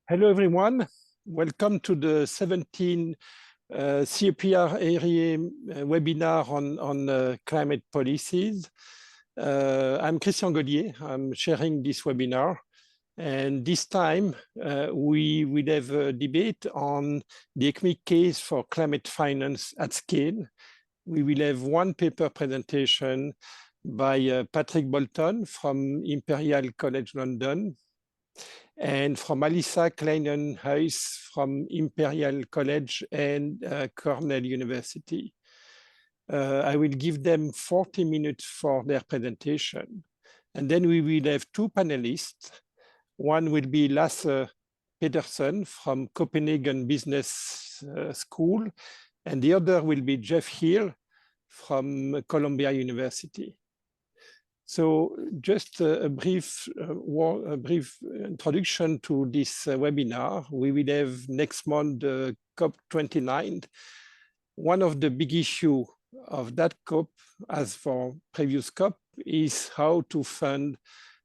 Hello, everyone. Welcome to the 17th CEPR-EAERE webinar on climate policies. I'm Christian Gaudier. I'm sharing this webinar. And this time, we will have a debate on the economic case for climate finance at scale. We will have one paper presentation by Patrick Bolton from Imperial College London, and from Alissa Kleinnijenhuis from Imperial College and Cornell University. I will give them 40 minutes for their presentation. And then we will have two panelists. One will be Lasse Pedersen from Copenhagen Business School, and the other will be Jeff Hill from Columbia University. So just a brief introduction to this webinar. We will have next month COP29. One of the big issues of that COP, as for previous COP, is how to fund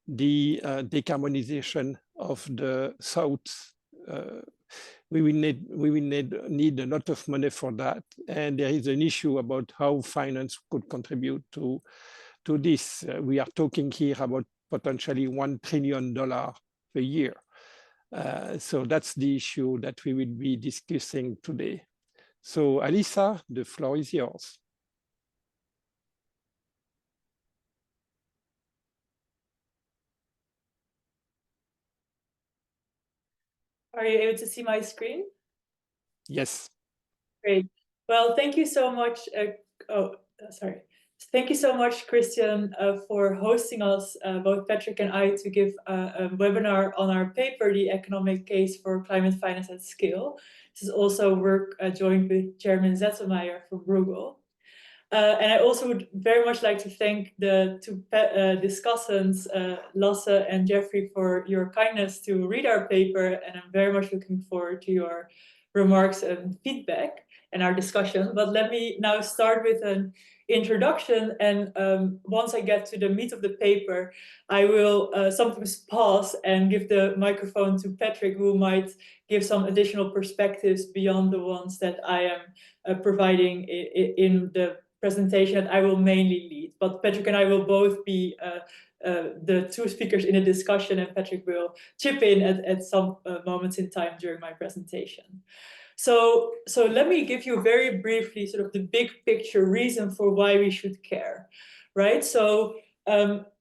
the decarbonization of the South. We will need a lot of money for that. And there is an issue about how finance could contribute to this. We are talking here about potentially $1 trillion a year. So that's the issue that we will be discussing today. So Alissa, the floor is yours. Are you able to see my screen? Yes. Great. Well, thank you so much. Thank you so much, Christian, for hosting us, both Patrick and I, to give a webinar on our paper, The Economic Case for Climate Finance at Scale. This is also work joined with Chairman Zettelmeier from Bruegel. And I also would very much like to thank the two discussants, Lasse and Jeffrey, for your kindness to read our paper. And I'm very much looking forward to your remarks and feedback and our discussion. But let me now start with an introduction. And once I get to the meat of the paper, I will sometimes pause and give the microphone to Patrick, who might give some additional perspectives beyond the ones that I am providing in the presentation that I will mainly lead. But Patrick and I will both be the two speakers in a discussion, and Patrick will chip in at some moments in time during my presentation. So let me give you very briefly sort of the big picture reason for why we should care, right? So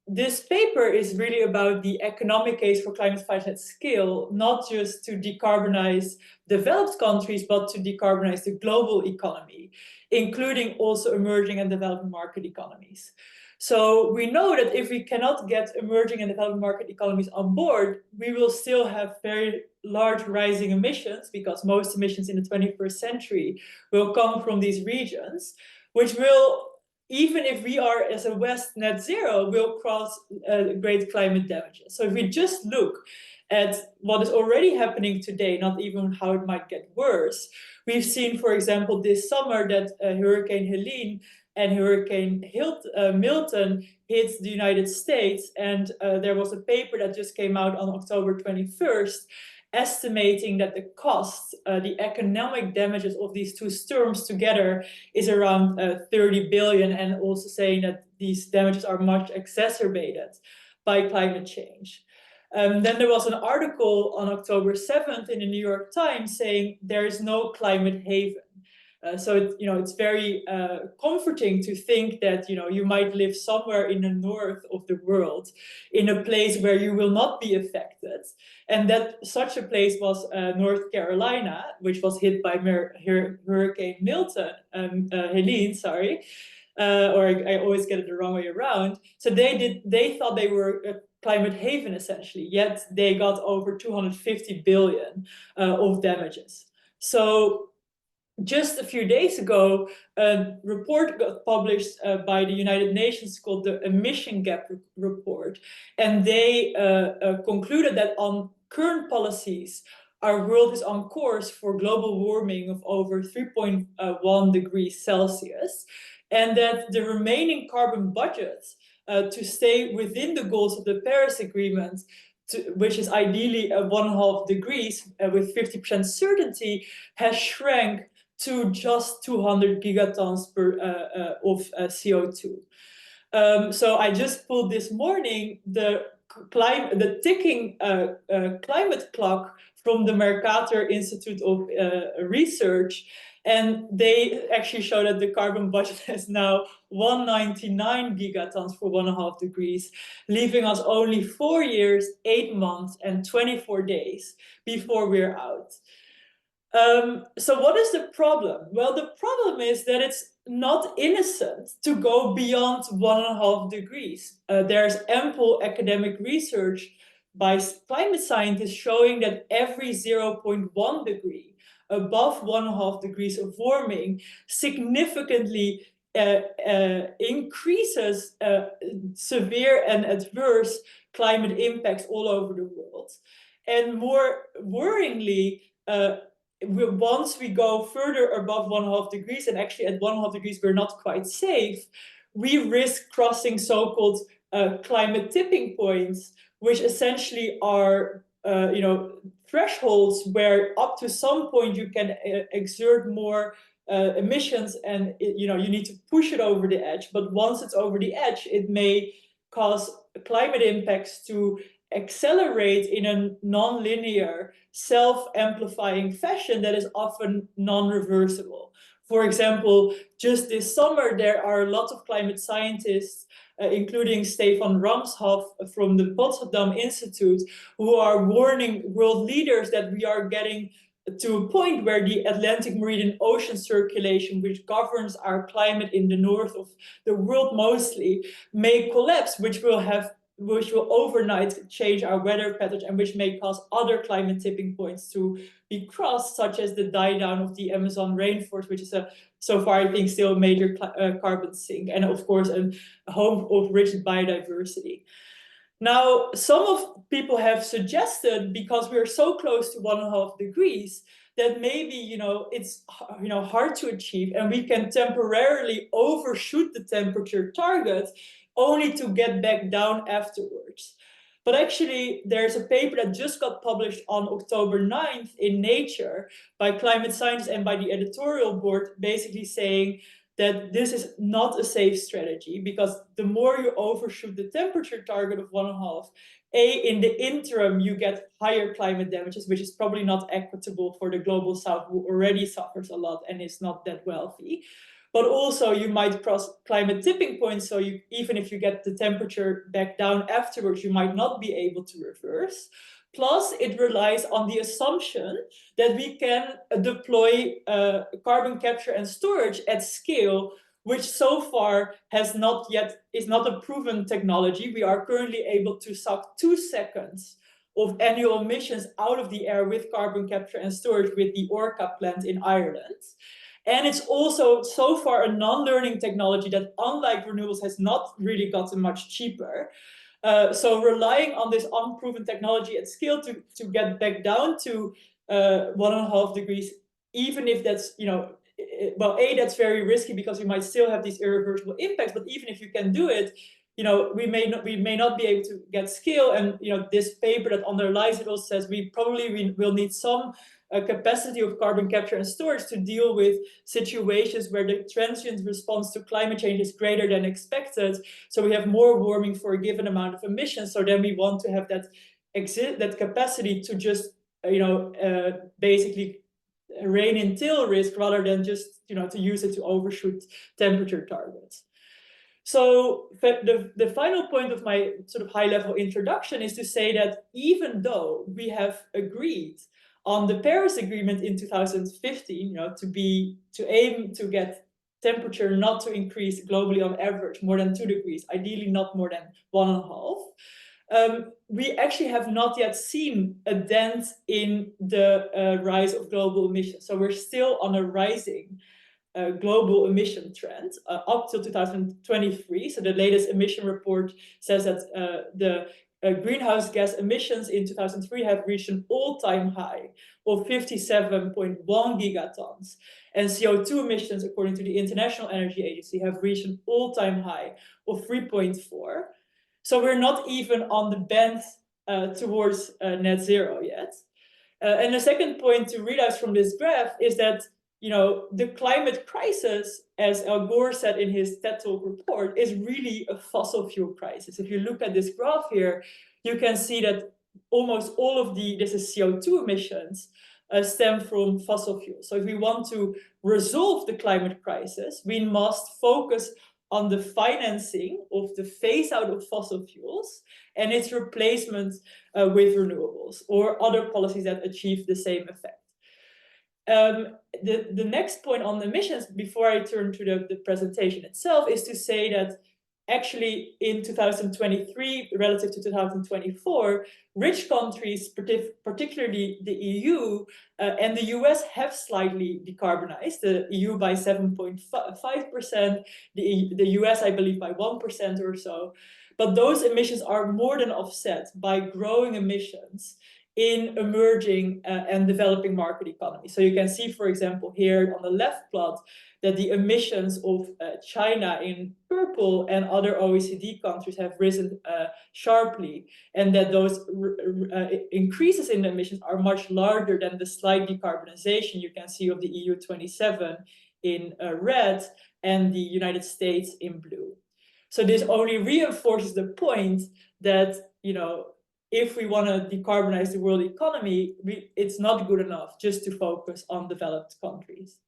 this paper is really about the economic case for climate finance at scale, not just to decarbonize developed countries, but to decarbonize the global economy, including also emerging and developing market economies. So we know that if we cannot get emerging and developing market economies on board, we will still have very large rising emissions, because most emissions in the 21st century will come from these regions, which will, even if we are as a West net zero, will cause great climate damages. So if we just look at what is already happening today, not even how it might get worse, we've seen, for example, this summer that Hurricane Helene and Hurricane Milton hit the United States. And there was a paper that just came out on October 21st, estimating that the cost, the economic damages of these two storms together is around 30 billion, and also saying that these damages are much exacerbated by climate change. Then there was an article on October 7th in the New York Times saying there is no climate haven. So it's very comforting to think that you might live somewhere in the north of the world, in a place where you will not be affected, and that such a place was North Carolina, which was hit by Hurricane Helene, sorry, or I always get it the wrong way around. So they thought they were a climate haven essentially, yet they got over 250 billion of damages. So just a few days ago, a report got published by the United Nations called the Emission Gap Report, and they concluded that on current policies, our world is on course for global warming of over 3.1 degrees Celsius, and that the remaining carbon budget to stay within the goals of the Paris Agreement which is ideally 1.5 degrees with 50% certainty, has shrank to just 200 gigatons of CO2. So I just pulled this morning the ticking climate clock from the Mercator Institute of Research, and they actually show that the carbon budget is now 199 gigatons for 1.5 degrees, leaving us only 4 years, 8 months, and 24 days before we're out. So what is the problem? Well, the problem is that it's not innocent to go beyond 1.5 degrees. There's ample academic research by climate scientists showing that every 0.1 degree above 1.5 degrees of warming significantly increases severe and adverse climate impacts all over the world. And more worryingly, once we go further above 1.5 degrees, and actually at 1.5 degrees we're not quite safe, we risk crossing so-called climate tipping points, which essentially are thresholds where up to some point you can exert more emissions, and you need to push it over the edge. But once it's over the edge, it may cause climate impacts to accelerate in a non-linear, self-amplifying fashion that is often non-reversible. For example, just this summer, there are a lot of climate scientists, including Stefan Ramshoff from the Potsdam Institute, who are warning world leaders that we are getting to a point where the Atlantic Meridian ocean circulation, which governs our climate in the north of the world mostly, may collapse, which will overnight change our weather patterns, and which may cause other climate tipping points to be crossed, such as the die down of the Amazon rainforest, which is so far I think still a major carbon sink, and of course a home of rich biodiversity. Now, some people have suggested, because we are so close to 1.5 degrees, that maybe it's hard to achieve, and we can temporarily overshoot the temperature target, only to get back down afterwards. But actually, there's a paper that just got published on October 9th in Nature by climate scientists and by the editorial board, basically saying that this is not a safe strategy, because the more you overshoot the temperature target of 1.5, in the interim, you get higher climate damages, which is probably not equitable for the global south, who already suffers a lot and is not that wealthy. But also you might cross climate tipping points, so even if you get the temperature back down afterwards, you might not be able to reverse. Plus, it relies on the assumption that we can deploy carbon capture and storage at scale, which so far is not a proven technology. We are currently able to suck 2 seconds of annual emissions out of the air with carbon capture and storage with the Orca plant in Ireland. And it's also so far a non-learning technology that, unlike renewables, has not really gotten much cheaper. So relying on this unproven technology at scale to get back down to 1.5 degrees, even if that's, that's very risky, because we might still have these irreversible impacts, but even if you can do it, we may not be able to get scale. And this paper that underlies it also says we will need some capacity of carbon capture and storage to deal with situations where the transient response to climate change is greater than expected. So we have more warming for a given amount of emissions. So then we want to have that capacity to just basically rein in tail risk, rather than just to use it to overshoot temperature targets. So the final point of my sort of high-level introduction is to say that even though we have agreed on the Paris Agreement in 2015, to aim to get temperature not to increase globally on average more than 2 degrees, ideally not more than 1.5, we actually have not yet seen a dent in the rise of global emissions. So we're still on a rising global emission trend up till 2023. So the latest emission report says that the greenhouse gas emissions in 2003 have reached an all-time high of 57.1 gigatons. And CO2 emissions, according to the International Energy Agency, have reached an all-time high of 3.4. So we're not even on the bend towards net zero yet. And the second point to realize from this graph is that, you know, the climate crisis, as Al Gore said in his TED Talk report, is really a fossil fuel crisis. If you look at this graph here, you can see that almost all of this is CO2 emissions, stem from fossil fuels. So if we want to resolve the climate crisis, we must focus on the financing of the phase out of fossil fuels and its replacement with renewables or other policies that achieve the same effect. The next point on emissions, before I turn to the presentation itself, is to say that actually in 2023, relative to 2024, rich countries, particularly the EU and the US, have slightly decarbonized. The EU by 7.5%, the US, I believe, by 1% or so. But those emissions are more than offset by growing emissions in emerging and developing market economies. So you can see, for example, here on the left plot, that the emissions of China in purple and other OECD countries have risen sharply, and that those increases in emissions are much larger than the slight decarbonization you can see of the EU 27 in red and the United States in blue. So this only reinforces the point that, you know, if we want to decarbonize the world economy, it's not good enough just to focus on developed countries.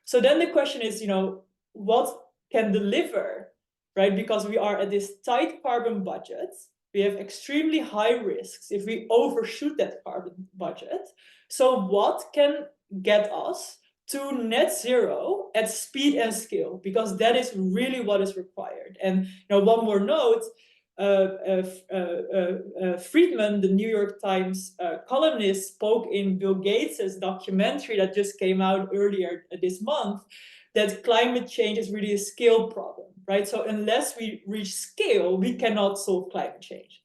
So then the question is, you know, what can deliver, right? Because we are at this tight carbon budget, we have extremely high risks if we overshoot that carbon budget. So what can get us to net zero at speed and scale? Because that is really what is required. And, you know, one more note, Friedman, the New York Times columnist, spoke in Bill Gates's documentary that just came out earlier this month, that climate change is really a scale problem, right? So unless we reach scale, we cannot solve climate change.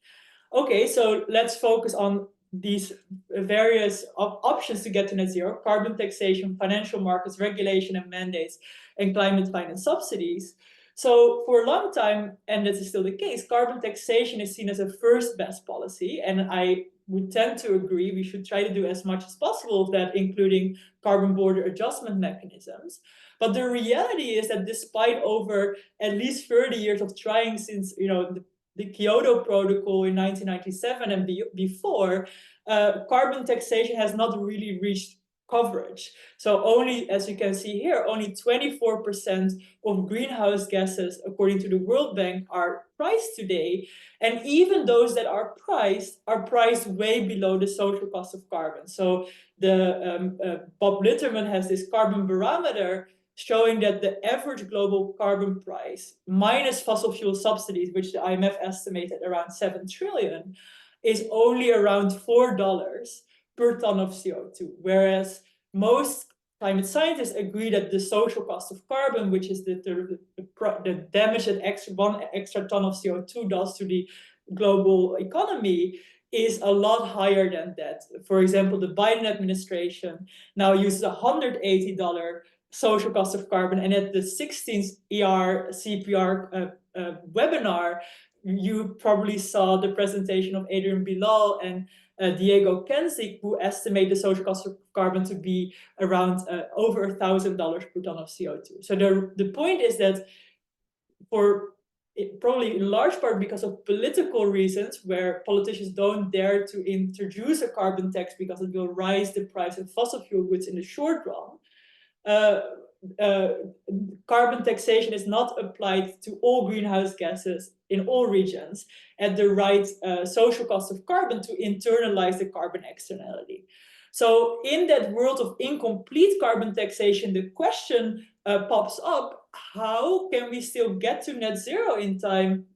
Okay, so let's focus on these various options to get to net zero: carbon taxation, financial markets, regulation and mandates, and climate finance subsidies. So for a long time, and this is still the case, carbon taxation is seen as a first best policy. And I would tend to agree, we should try to do as much as possible of that, including carbon border adjustment mechanisms. But the reality is that despite over at least 30 years of trying since, you know, the Kyoto Protocol in 1997 and before, carbon taxation has not really reached coverage. So only, as you can see here, only 24% of greenhouse gases, according to the World Bank, are priced today. And even those that are priced way below the social cost of carbon. So the Bob Litterman has this carbon barometer showing that the average global carbon price, minus fossil fuel subsidies, which the IMF estimated around 7 trillion, is only around $4 per ton of CO2, whereas most climate scientists agree that the social cost of carbon, which is the damage that one extra ton of CO2 does to the global economy, is a lot higher than that. For example, the Biden administration now uses $180 social cost of carbon, and at the 16th EAERE CEPR webinar, you probably saw the presentation of Adrian Bilal and Diego Kenzik, who estimate the social cost of carbon to be around over $1,000 per ton of CO2. So the point is that probably in large part because of political reasons, where politicians don't dare to introduce a carbon tax because it will rise the price of fossil fuel goods in the short run, carbon taxation is not applied to all greenhouse gases in all regions at the right social cost of carbon to internalize the carbon externality. So in that world of incomplete carbon taxation, the question pops up: how can we still get to net zero in time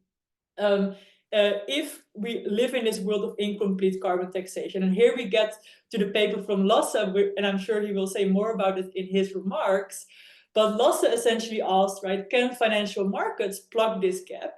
if we live in this world of incomplete carbon taxation? And here we get to the paper from Lasse, and I'm sure he will say more about it in his remarks. But Lasse essentially asked, right, can financial markets plug this gap?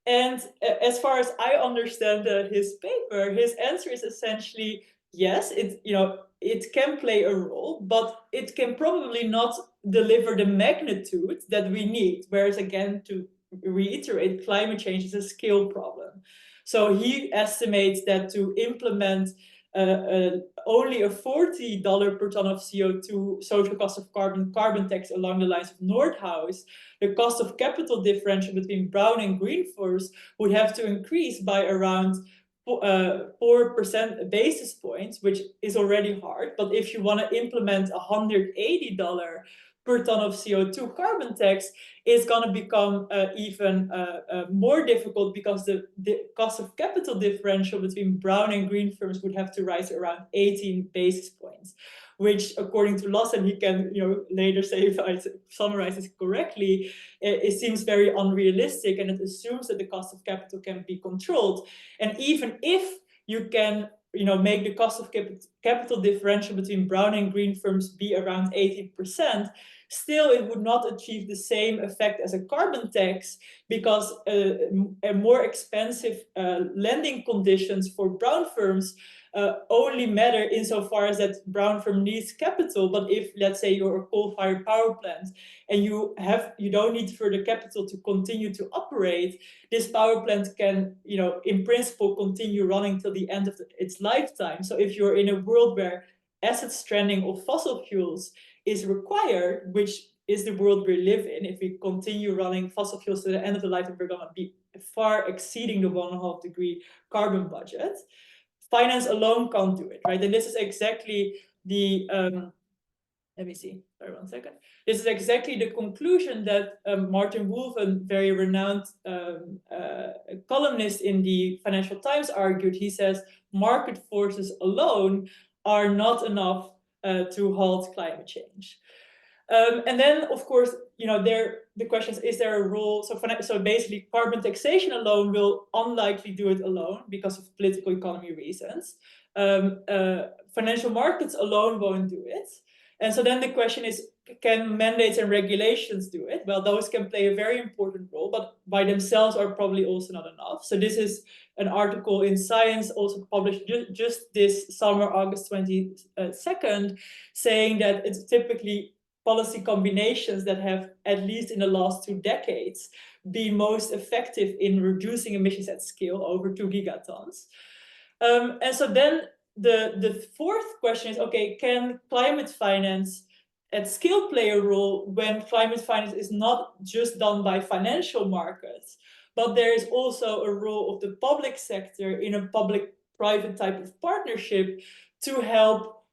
And as far as I understand his paper, his answer is essentially yes. It can play a role, but it can probably not deliver the magnitude that we need. Whereas, again, to reiterate, climate change is a scale problem. So he estimates that to implement only a $40 per ton of CO2 social cost of carbon tax along the lines of Nordhaus, the cost of capital differential between brown and green firms would have to increase by around 4% basis points, which is already hard. But if you want to implement $180 per ton of CO2 carbon tax, it's going to become even more difficult, because the cost of capital differential between brown and green firms would have to rise around 18 basis points, which, according to Lawson, he can later say if I summarize this correctly, it seems very unrealistic, and it assumes that the cost of capital can be controlled. And even if you can make the cost of capital differential between brown and green firms be around 18%, still it would not achieve the same effect as a carbon tax, because more expensive lending conditions for brown firms only matter insofar as that brown firm needs capital. But if, let's say, you're a coal-fired power plant and you don't need further capital to continue to operate, this power plant can, in principle, continue running till the end of its lifetime. So if you're in a world where asset stranding of fossil fuels is required, which is the world we live in, if we continue running fossil fuels to the end of the life, we're going to be far exceeding the 1.5 degree carbon budget. Finance alone can't do it, right? And this is exactly the let me see, sorry, 1 second. This is exactly the conclusion that Martin Wolf, a very renowned columnist in the Financial Times, argued. He says market forces alone are not enough to halt climate change. And then, of course, the question is there a role? So basically, carbon taxation alone will unlikely do it alone because of political economy reasons. Financial markets alone won't do it. And so then the question is, can mandates and regulations do it? Well, those can play a very important role, but by themselves are probably also not enough. So this is an article in Science, also published just this summer, August 22nd, saying that it's typically policy combinations that have, at least in the last 2 decades, been most effective in reducing emissions at scale over 2 gigatons. And so then the fourth question is, okay, can climate finance at scale play a role when climate finance is not just done by financial markets, but there is also a role of the public sector in a public-private type of partnership to help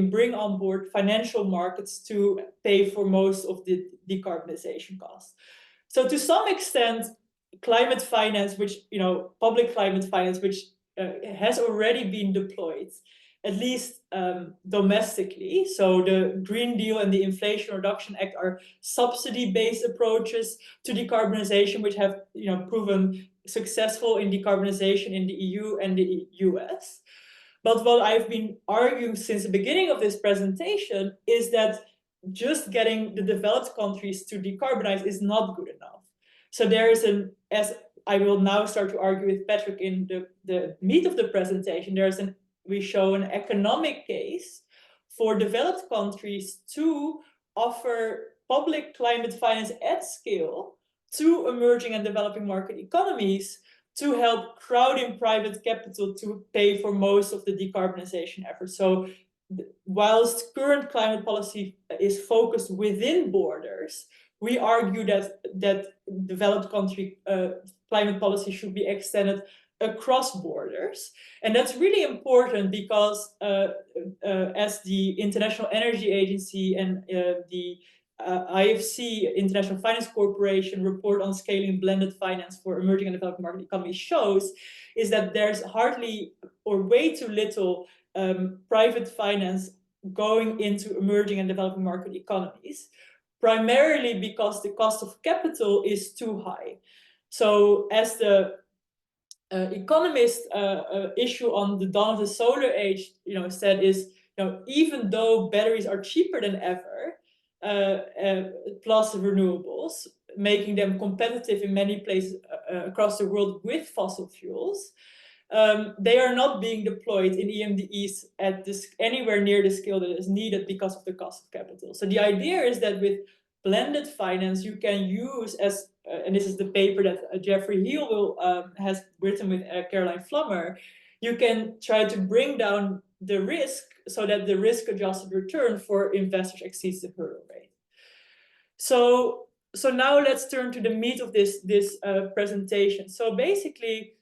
bring on board financial markets to pay for most of the decarbonization costs. So to some extent, climate finance, which, public climate finance, which has already been deployed, at least domestically. So the Green Deal and the Inflation Reduction Act are subsidy-based approaches to decarbonization, which have proven successful in decarbonization in the EU and the US. But what I've been arguing since the beginning of this presentation is that just getting the developed countries to decarbonize is not good enough. So there is as I will now start to argue with Patrick in the meat of the presentation, we show an economic case for developed countries to offer public climate finance at scale to emerging and developing market economies to help crowd in private capital to pay for most of the decarbonization efforts. So whilst current climate policy is focused within borders, we argue that developed country climate policy should be extended across borders. And that's really important because as the International Energy Agency and the IFC, International Finance Corporation, report on scaling blended finance for emerging and developing market economies shows, is that there's hardly or way too little private finance going into emerging and developing market economies, primarily because the cost of capital is too high. So as the economist issue on the dawn of the solar age said, is even though batteries are cheaper than ever, plus renewables, making them competitive in many places across the world with fossil fuels, they are not being deployed in EMDEs at anywhere near the scale that is needed because of the cost of capital. So the idea is that with blended finance, you can use, as and this is the paper that Jeffrey Heal has written with Caroline Flummer, you can try to bring down the risk so that the risk-adjusted return for investors exceeds the hurdle rate. So now let's turn to the meat of this presentation. So basically,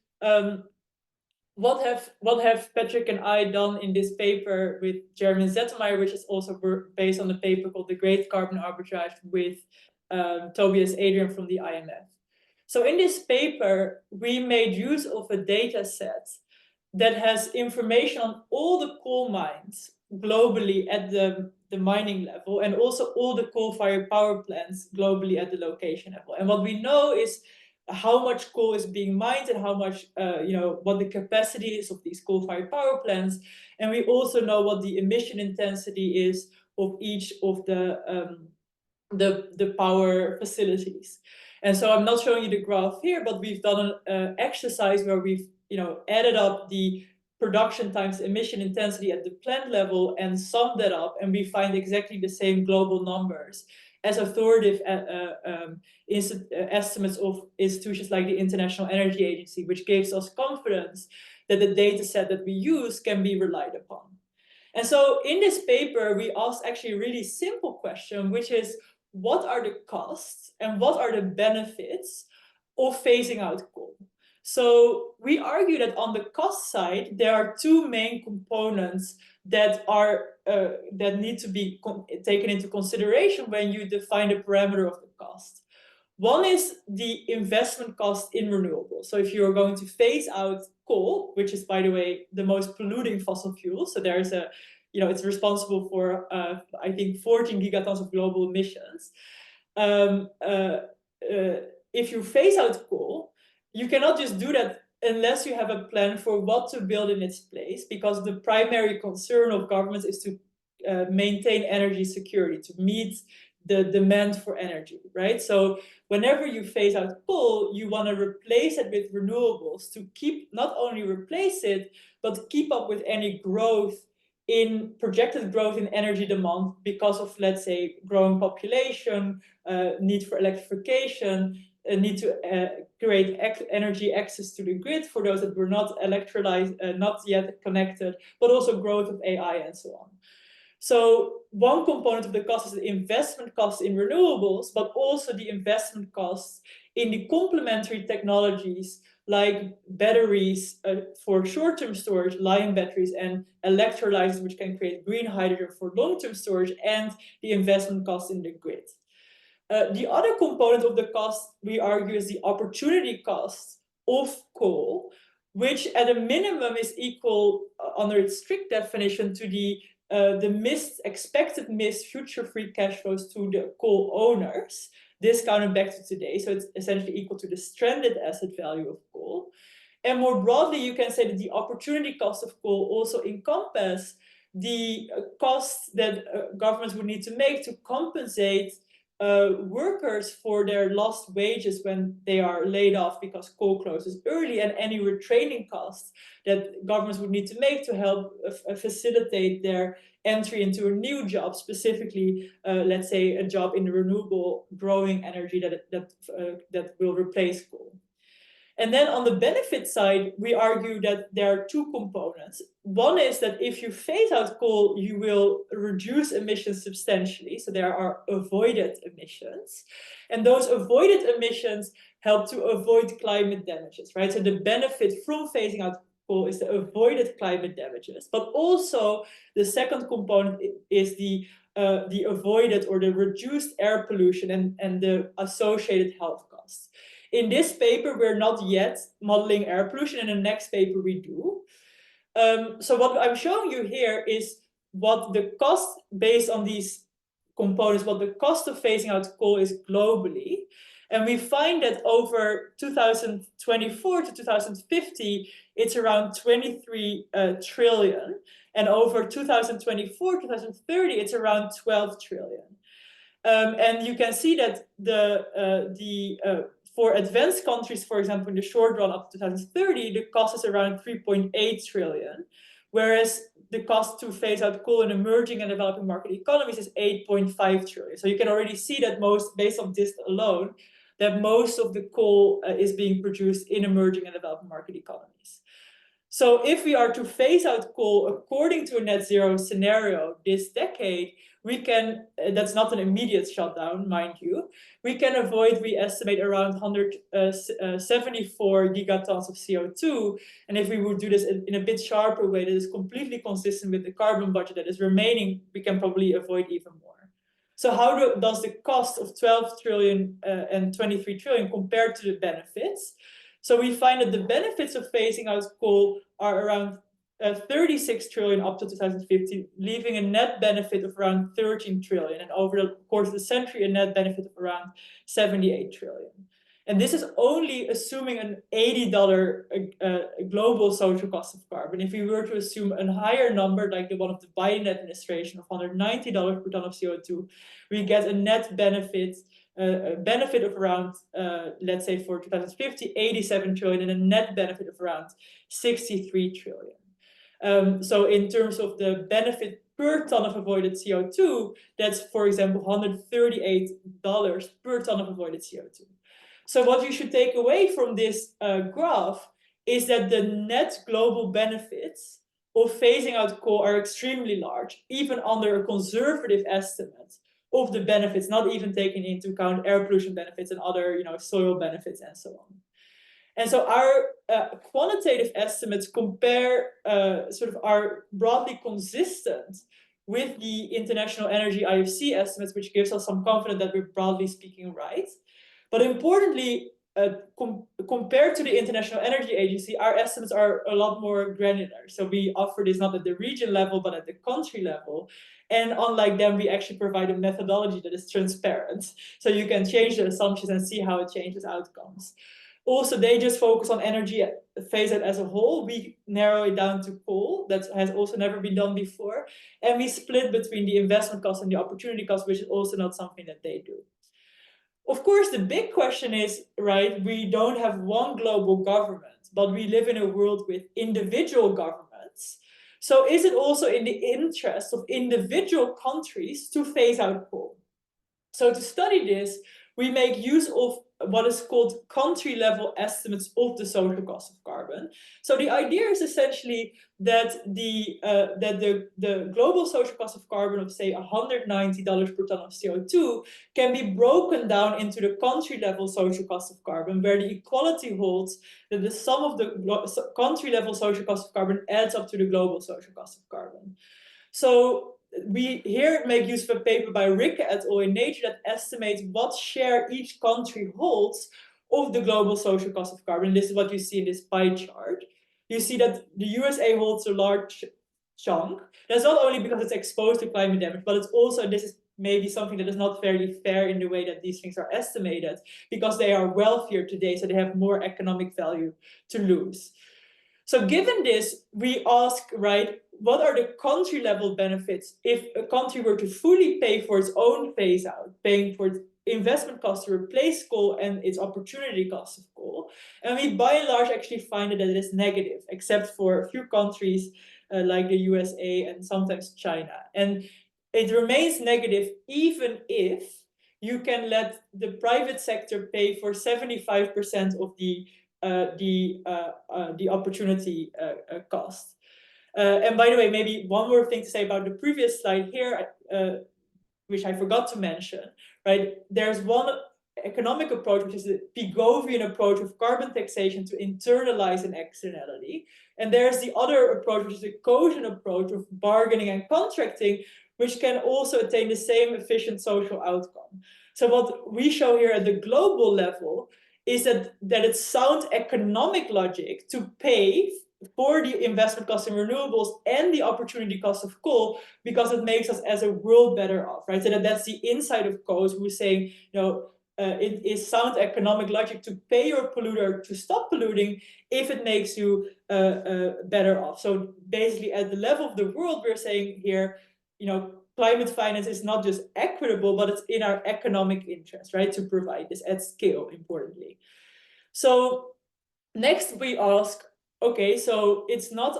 what have Patrick and I done in this paper with Jeremy Zettelmeier, which is also based on the paper called The Great Carbon Arbitrage with Tobias Adrian from the IMF. So in this paper, we made use of a data set that has information on all the coal mines globally at the mining level, and also all the coal-fired power plants globally at the location level. And what we know is how much coal is being mined and how much, what the capacity is of these coal-fired power plants. And we also know what the emission intensity is of each of the power facilities. And so I'm not showing you the graph here, but we've done an exercise where we've added up the production times emission intensity at the plant level and summed that up, and we find exactly the same global numbers as authoritative estimates of institutions like the International Energy Agency, which gives us confidence that the data set that we use can be relied upon. And so in this paper, we asked actually a really simple question, which is, what are the costs and what are the benefits of phasing out coal? So we argue that on the cost side, there are two main components that need to be taken into consideration when you define the parameter of the cost. One is the investment cost in renewables. So if you're going to phase out coal, which is, by the way, the most polluting fossil fuel, so there's it's responsible for, I think, 14 gigatons of global emissions. If you phase out coal, you cannot just do that unless you have a plan for what to build in its place, because the primary concern of governments is to maintain energy security, to meet the demand for energy, right? So whenever you phase out coal, you want to replace it with renewables to not only replace it, but keep up with any projected growth in energy demand because of, let's say, growing population, need for electrification, need to create energy access to the grid for those that were not electrolyzed, not yet connected, but also growth of AI and so on. So one component of the cost is the investment cost in renewables, but also the investment costs in the complementary technologies like batteries for short-term storage, lithium batteries, and electrolyzers, which can create green hydrogen for long-term storage, and the investment cost in the grid. The other component of the cost, we argue, is the opportunity cost of coal, which at a minimum is equal, under its strict definition, to the expected missed future free cash flows to the coal owners, discounted back to today. So it's essentially equal to the stranded asset value of coal. And more broadly, you can say that the opportunity cost of coal also encompasses the costs that governments would need to make to compensate workers for their lost wages when they are laid off because coal closes early, and any retraining costs that governments would need to make to help facilitate their entry into a new job, specifically, let's say, a job in the renewable growing energy that will replace coal. And then on the benefit side, we argue that there are two components. One is that if you phase out coal, you will reduce emissions substantially. So there are avoided emissions. And those avoided emissions help to avoid climate damages, right? So the benefit from phasing out coal is the avoided climate damages. But also the second component is the avoided or the reduced air pollution and the associated health costs. In this paper, we're not yet modeling air pollution. In the next paper, we do. So what I'm showing you here is what the cost, based on these components, what the cost of phasing out coal is globally. And we find that over 2024 to 2050, it's around 23 trillion. And over 2024 to 2030, it's around 12 trillion. And you can see that for advanced countries, for example, in the short run up to 2030, the cost is around 3.8 trillion, whereas the cost to phase out coal in emerging and developing market economies is 8.5 trillion. So you can already see that based on this alone, that most of the coal is being produced in emerging and developing market economies. So if we are to phase out coal according to a net zero scenario this decade, we can, that's not an immediate shutdown, mind you, we can avoid, we estimate, around 174 gigatons of CO2. And if we would do this in a bit sharper way that is completely consistent with the carbon budget that is remaining, we can probably avoid even more. So how does the cost of 12 trillion and 23 trillion compare to the benefits? So we find that the benefits of phasing out coal are around 36 trillion up to 2050, leaving a net benefit of around 13 trillion, and over the course of the century, a net benefit of around 78 trillion. And this is only assuming an $80 global social cost of carbon. If we were to assume a higher number, like the one of the Biden administration of $190 per ton of CO2, we get a net benefit of around, let's say for 2050, 87 trillion, and a net benefit of around 63 trillion. So in terms of the benefit per ton of avoided CO2, that's, for example, $138 per ton of avoided CO2. So what you should take away from this graph is that the net global benefits of phasing out coal are extremely large, even under a conservative estimate of the benefits, not even taking into account air pollution benefits and other, soil benefits and so on. And so our quantitative estimates compare, are broadly consistent with the International Energy IFC estimates, which gives us some confidence that we're broadly speaking right. But importantly, compared to the International Energy Agency, our estimates are a lot more granular. So we offer this not at the region level, but at the country level. And unlike them, we actually provide a methodology that is transparent. So you can change the assumptions and see how it changes outcomes. Also, they just focus on energy phase out as a whole. We narrow it down to coal. That has also never been done before. And we split between the investment cost and the opportunity cost, which is also not something that they do. Of course, the big question is, right, we don't have one global government, but we live in a world with individual governments. So is it also in the interest of individual countries to phase out coal? So to study this, we make use of what is called country-level estimates of the social cost of carbon. So the idea is essentially that the global social cost of carbon of, say, $190 per ton of CO2 can be broken down into the country-level social cost of carbon, where the equality holds that the sum of the country-level social cost of carbon adds up to the global social cost of carbon. So we here make use of a paper by Rikke et al. In Nature that estimates what share each country holds of the global social cost of carbon. This is what you see in this pie chart. You see that the USA holds a large chunk. That's not only because it's exposed to climate damage, but it's also, this is maybe something that is not fairly fair in the way that these things are estimated, because they are wealthier today, so they have more economic value to lose. So given this, we ask, right, what are the country level benefits if a country were to fully pay for its own phase out, paying for its investment costs to replace coal and its opportunity cost of coal? And we by and large actually find that it is negative, except for a few countries like the USA and sometimes China. And it remains negative even if you can let the private sector pay for 75% of the opportunity cost. And by the way, maybe one more thing to say about the previous slide here, which I forgot to mention, right? There's one economic approach, which is the Pigovian approach of carbon taxation to internalize an externality. And there's the other approach, which is the Coasian approach of bargaining and contracting, which can also attain the same efficient social outcome. So what we show here at the global level is that it's sound economic logic to pay for the investment cost in renewables and the opportunity cost of coal, because it makes us as a world better off, right? So that's the inside of Coase, who's saying, it is sound economic logic to pay your polluter to stop polluting if it makes you better off. So basically, at the level of the world, we're saying here, climate finance is not just equitable, but it's in our economic interest, right, to provide this at scale, importantly. So next we ask, okay, so it's not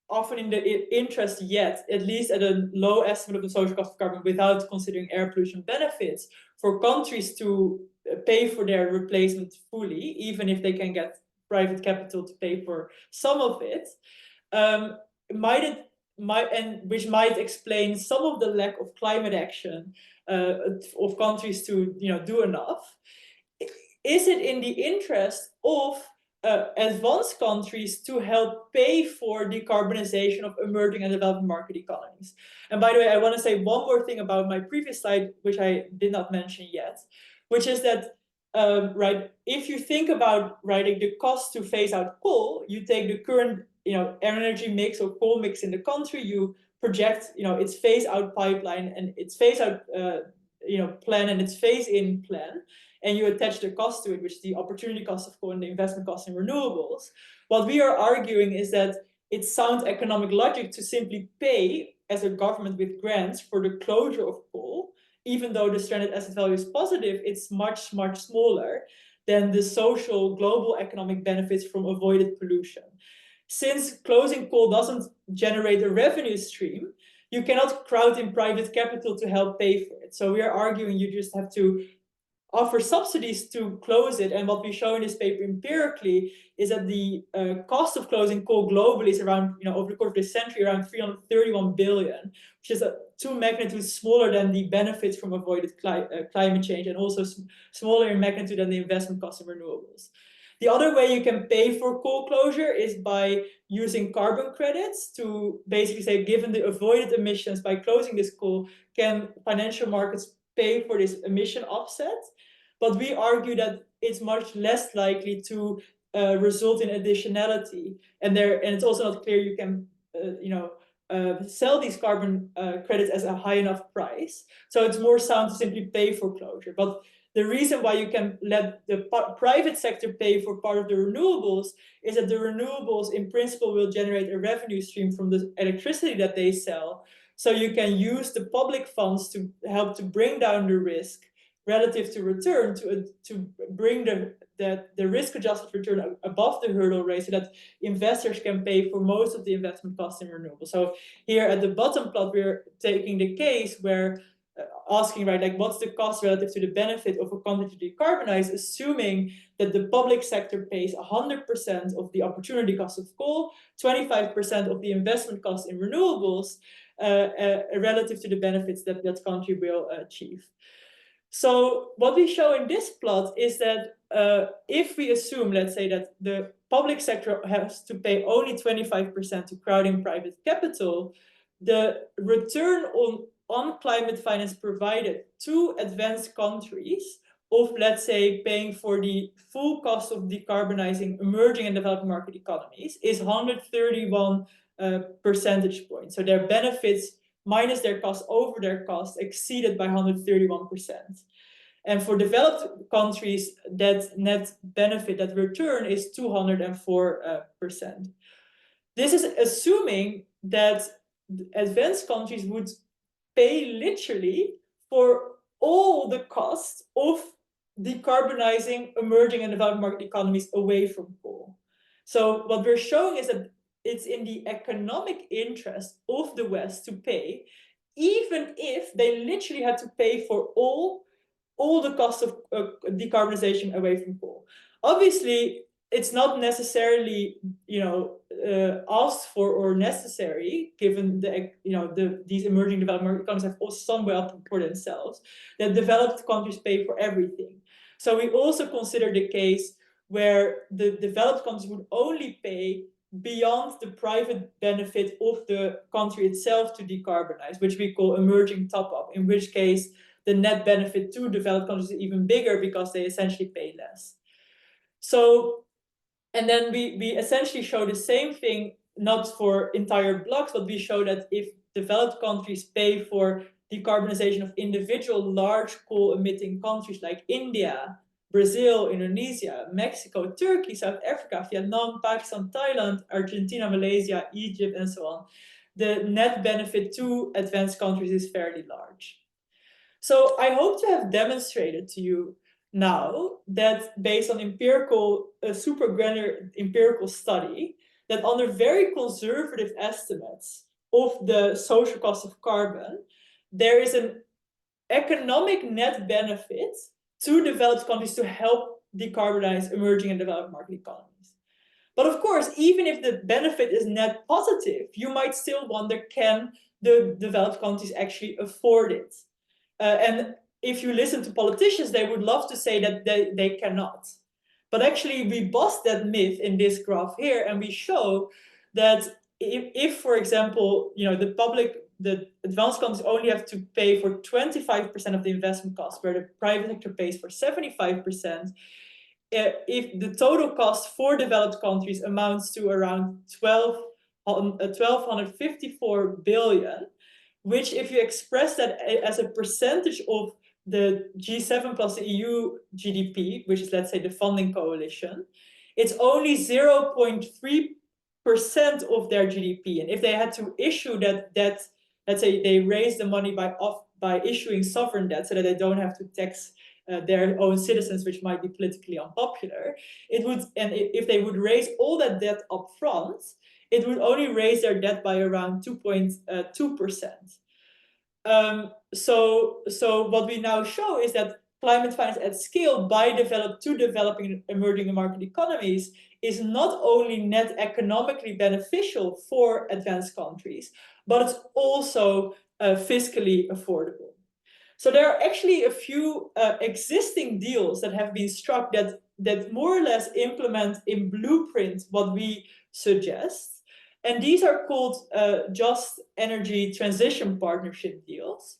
often in the interest yet, at least at a low estimate of the social cost of carbon without considering air pollution benefits, for countries to pay for their replacement fully, even if they can get private capital to pay for some of it, which might explain some of the lack of climate action of countries to do enough. Is it in the interest of advanced countries to help pay for decarbonization of emerging and developing market economies? And by the way, I want to say one more thing about my previous slide, which I did not mention yet, which is that if you think about the cost to phase out coal, you take the current energy mix or coal mix in the country, you project its phase out pipeline and its phase out plan and its phase in plan, and you attach the cost to it, which is the opportunity cost of coal and the investment cost in renewables. What we are arguing is that it's sound economic logic to simply pay as a government with grants for the closure of coal. Even though the stranded asset value is positive, it's much, much smaller than the social global economic benefits from avoided pollution. Since closing coal doesn't generate a revenue stream, you cannot crowd in private capital to help pay for it. So we are arguing you just have to offer subsidies to close it. And what we show in this paper empirically is that the cost of closing coal globally is around, over the course of this century, around 331 billion, which is 2 magnitudes smaller than the benefits from avoided climate change, and also smaller in magnitude than the investment cost in renewables. The other way you can pay for coal closure is by using carbon credits to basically say, given the avoided emissions by closing this coal, can financial markets pay for this emission offset? But we argue that it's much less likely to result in additionality, and it's also not clear you can sell these carbon credits as a high enough price. So it's more sound to simply pay for closure. But the reason why you can let the private sector pay for part of the renewables is that the renewables in principle will generate a revenue stream from the electricity that they sell. So you can use the public funds to help to bring down the risk relative to return to bring the risk-adjusted return above the hurdle rate so that investors can pay for most of the investment costs in renewables. So here at the bottom plot, we're taking the case where asking, what's the cost relative to the benefit of a country to decarbonize, assuming that the public sector pays 100% of the opportunity cost of coal, 25% of the investment cost in renewables, relative to the benefits that that country will achieve. So what we show in this plot is that if we assume, let's say, that the public sector has to pay only 25% to crowd in private capital, the return on climate finance provided to advanced countries of, let's say, paying for the full cost of decarbonizing emerging and developing market economies is 131 percentage points. So their benefits minus their cost over their cost exceeded by 131%. And for developed countries, that net benefit, that return, is 204%. This is assuming that advanced countries would pay literally for all the costs of decarbonizing emerging and developing market economies away from coal. So what we're showing is that it's in the economic interest of the West to pay, even if they literally had to pay for all the costs of decarbonization away from coal. Obviously, it's not necessarily asked for or necessary, given these emerging developing market economies have also some wealth for themselves, that developed countries pay for everything. So we also consider the case where the developed countries would only pay beyond the private benefit of the country itself to decarbonize, which we call emerging top-up, in which case the net benefit to developed countries is even bigger because they essentially pay less. So, and then we essentially show the same thing, not for entire blocks, but we show that if developed countries pay for decarbonization of individual large coal-emitting countries like India, Brazil, Indonesia, Mexico, Turkey, South Africa, Vietnam, Pakistan, Thailand, Argentina, Malaysia, Egypt, and so on, the net benefit to advanced countries is fairly large. So I hope to have demonstrated to you now that based on a super granular empirical study, that under very conservative estimates of the social cost of carbon, there is an economic net benefit to developed countries to help decarbonize emerging and developed market economies. But of course, even if the benefit is net positive, you might still wonder, can the developed countries actually afford it? And if you listen to politicians, they would love to say that they cannot. But actually, we bust that myth in this graph here, and we show that if for example, the advanced countries only have to pay for 25% of the investment cost, where the private sector pays for 75%, if the total cost for developed countries amounts to around 1,254 billion, which if you express that as a percentage of the G7 plus the EU GDP, which is, let's say, the funding coalition, it's only 0.3% of their GDP. And if they had to issue that debt, let's say they raise the money by issuing sovereign debt so that they don't have to tax their own citizens, which might be politically unpopular, if they would raise all that debt up front, it would only raise their debt by around 2.2%. So what we now show is that climate finance at scale to developing emerging and market economies is not only net economically beneficial for advanced countries, but it's also fiscally affordable. So there are actually a few existing deals that have been struck that more or less implement in blueprint what we suggest. And these are called Just Energy Transition Partnership deals.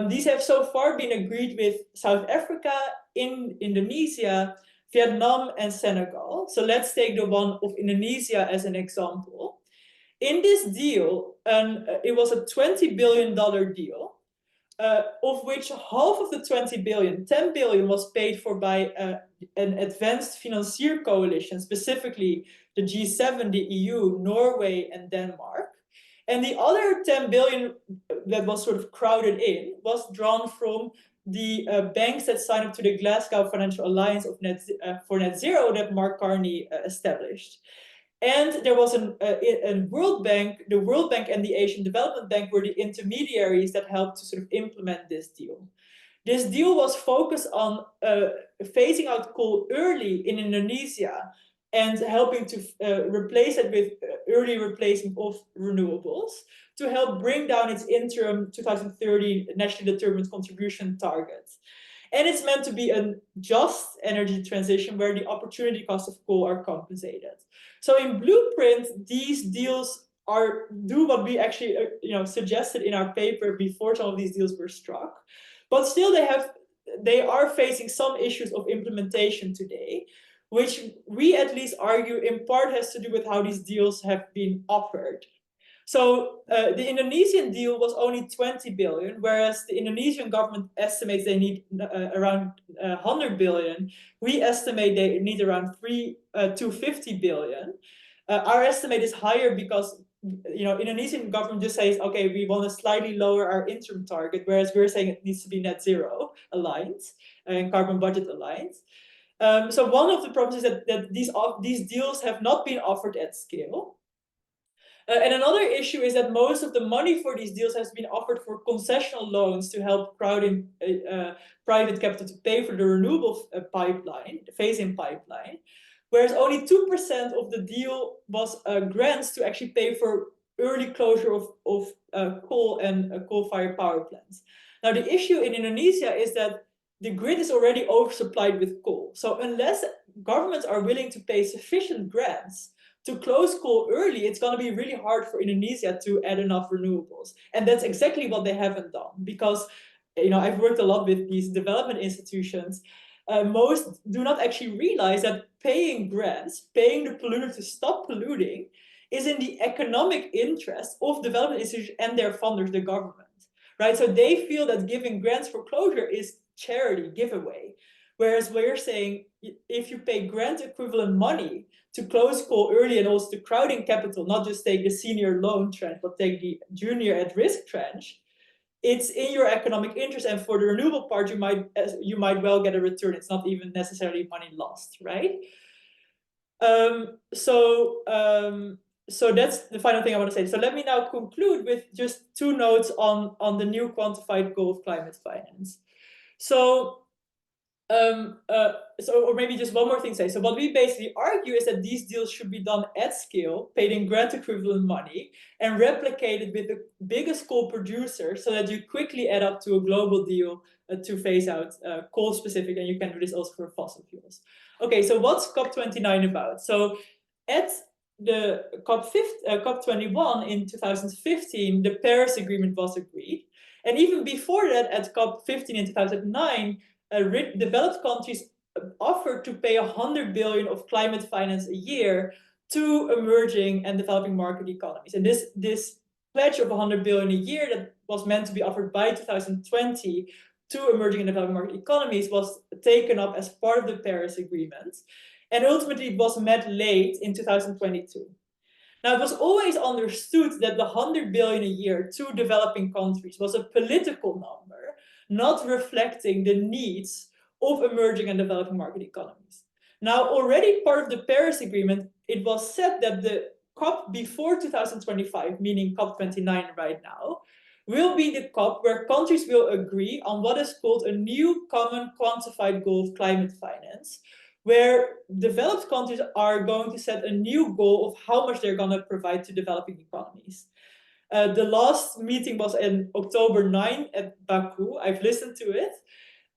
These have so far been agreed with South Africa, Indonesia, Vietnam, and Senegal. So let's take the one of Indonesia as an example. In this deal, it was a $20 billion deal. Of which half of the 20 billion, 10 billion, was paid for by an advanced financier coalition, specifically the G7, the EU, Norway, and Denmark. And the other 10 billion that was sort of crowded in was drawn from the banks that signed up to the Glasgow Financial Alliance for Net Zero that Mark Carney established. And there was a World Bank. The World Bank and the Asian Development Bank were the intermediaries that helped to sort of implement this deal. This deal was focused on phasing out coal early in Indonesia and helping to replace it with early replacement of renewables to help bring down its interim 2030 nationally determined contribution targets. And it's meant to be a just energy transition where the opportunity costs of coal are compensated. So in blueprint, these deals do what we actually suggested in our paper before some of these deals were struck. But still they are facing some issues of implementation today, which we at least argue in part has to do with how these deals have been offered. So the Indonesian deal was only 20 billion, whereas the Indonesian government estimates they need around 100 billion. We estimate they need around 250 billion. Our estimate is higher because Indonesian government just says, okay, we want to slightly lower our interim target, whereas we're saying it needs to be net zero aligned and carbon budget aligned. So one of the problems is that these deals have not been offered at scale. And another issue is that most of the money for these deals has been offered for concessional loans to help crowd in private capital to pay for the renewable pipeline, the phase-in pipeline, whereas only 2% of the deal was grants to actually pay for early closure of coal and coal-fired power plants. Now, the issue in Indonesia is that the grid is already oversupplied with coal. So unless governments are willing to pay sufficient grants to close coal early, it's going to be really hard for Indonesia to add enough renewables. And that's exactly what they haven't done. Because I've worked a lot with these development institutions. Most do not actually realize that paying grants, paying the polluter to stop polluting, is in the economic interest of development institutions and their funders, the government. Right? So they feel that giving grants for closure is charity giveaway. Whereas we're saying if you pay grant equivalent money to close coal early and also to crowding capital, not just take the senior loan tranche, but take the junior at risk tranche, it's in your economic interest. And for the renewable part, you might well get a return. It's not even necessarily money lost, right? So that's the final thing I want to say. So let me now conclude with just 2 notes on the new quantified goal of climate finance. So or maybe just one more thing to say. So what we basically argue is that these deals should be done at scale, paid in grant equivalent money, and replicated with the biggest coal producer, so that you quickly add up to a global deal to phase out coal specific, and you can do this also for fossil fuels. Okay, so what's COP29 about? So at the COP21 in 2015, the Paris Agreement was agreed. And even before that, at COP15 in 2009, developed countries offered to pay 100 billion of climate finance a year to emerging and developing market economies. And this pledge of 100 billion a year that was meant to be offered by 2020 to emerging and developing market economies was taken up as part of the Paris Agreement. And ultimately it was met late in 2022. Now, it was always understood that the 100 billion a year to developing countries was a political number, not reflecting the needs of emerging and developing market economies. Now, already part of the Paris Agreement, it was said that the COP before 2025, meaning COP29 right now, will be the COP where countries will agree on what is called a new common quantified goal of climate finance, where developed countries are going to set a new goal of how much they're going to provide to developing economies. The last meeting was in October 9 at Baku. I've listened to it.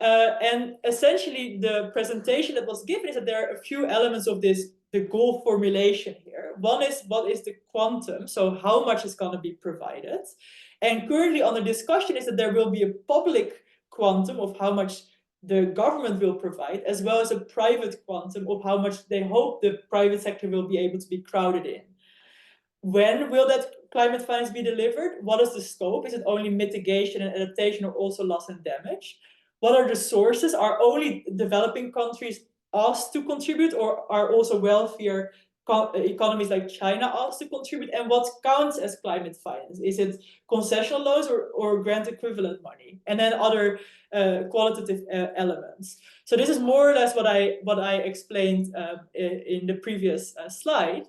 And essentially, the presentation that was given is that there are a few elements of this, the goal formulation here. One is, what is the quantum? So how much is going to be provided? And currently on the discussion is that there will be a public quantum of how much the government will provide, as well as a private quantum of how much they hope the private sector will be able to be crowded in. When will that climate finance be delivered? What is the scope? Is it only mitigation and adaptation, or also loss and damage? What are the sources? Are only developing countries asked to contribute, or are also wealthier economies like China asked to contribute? And what counts as climate finance? Is it concessional loans or grant equivalent money? And then other qualitative elements. So this is more or less what I explained in the previous slide.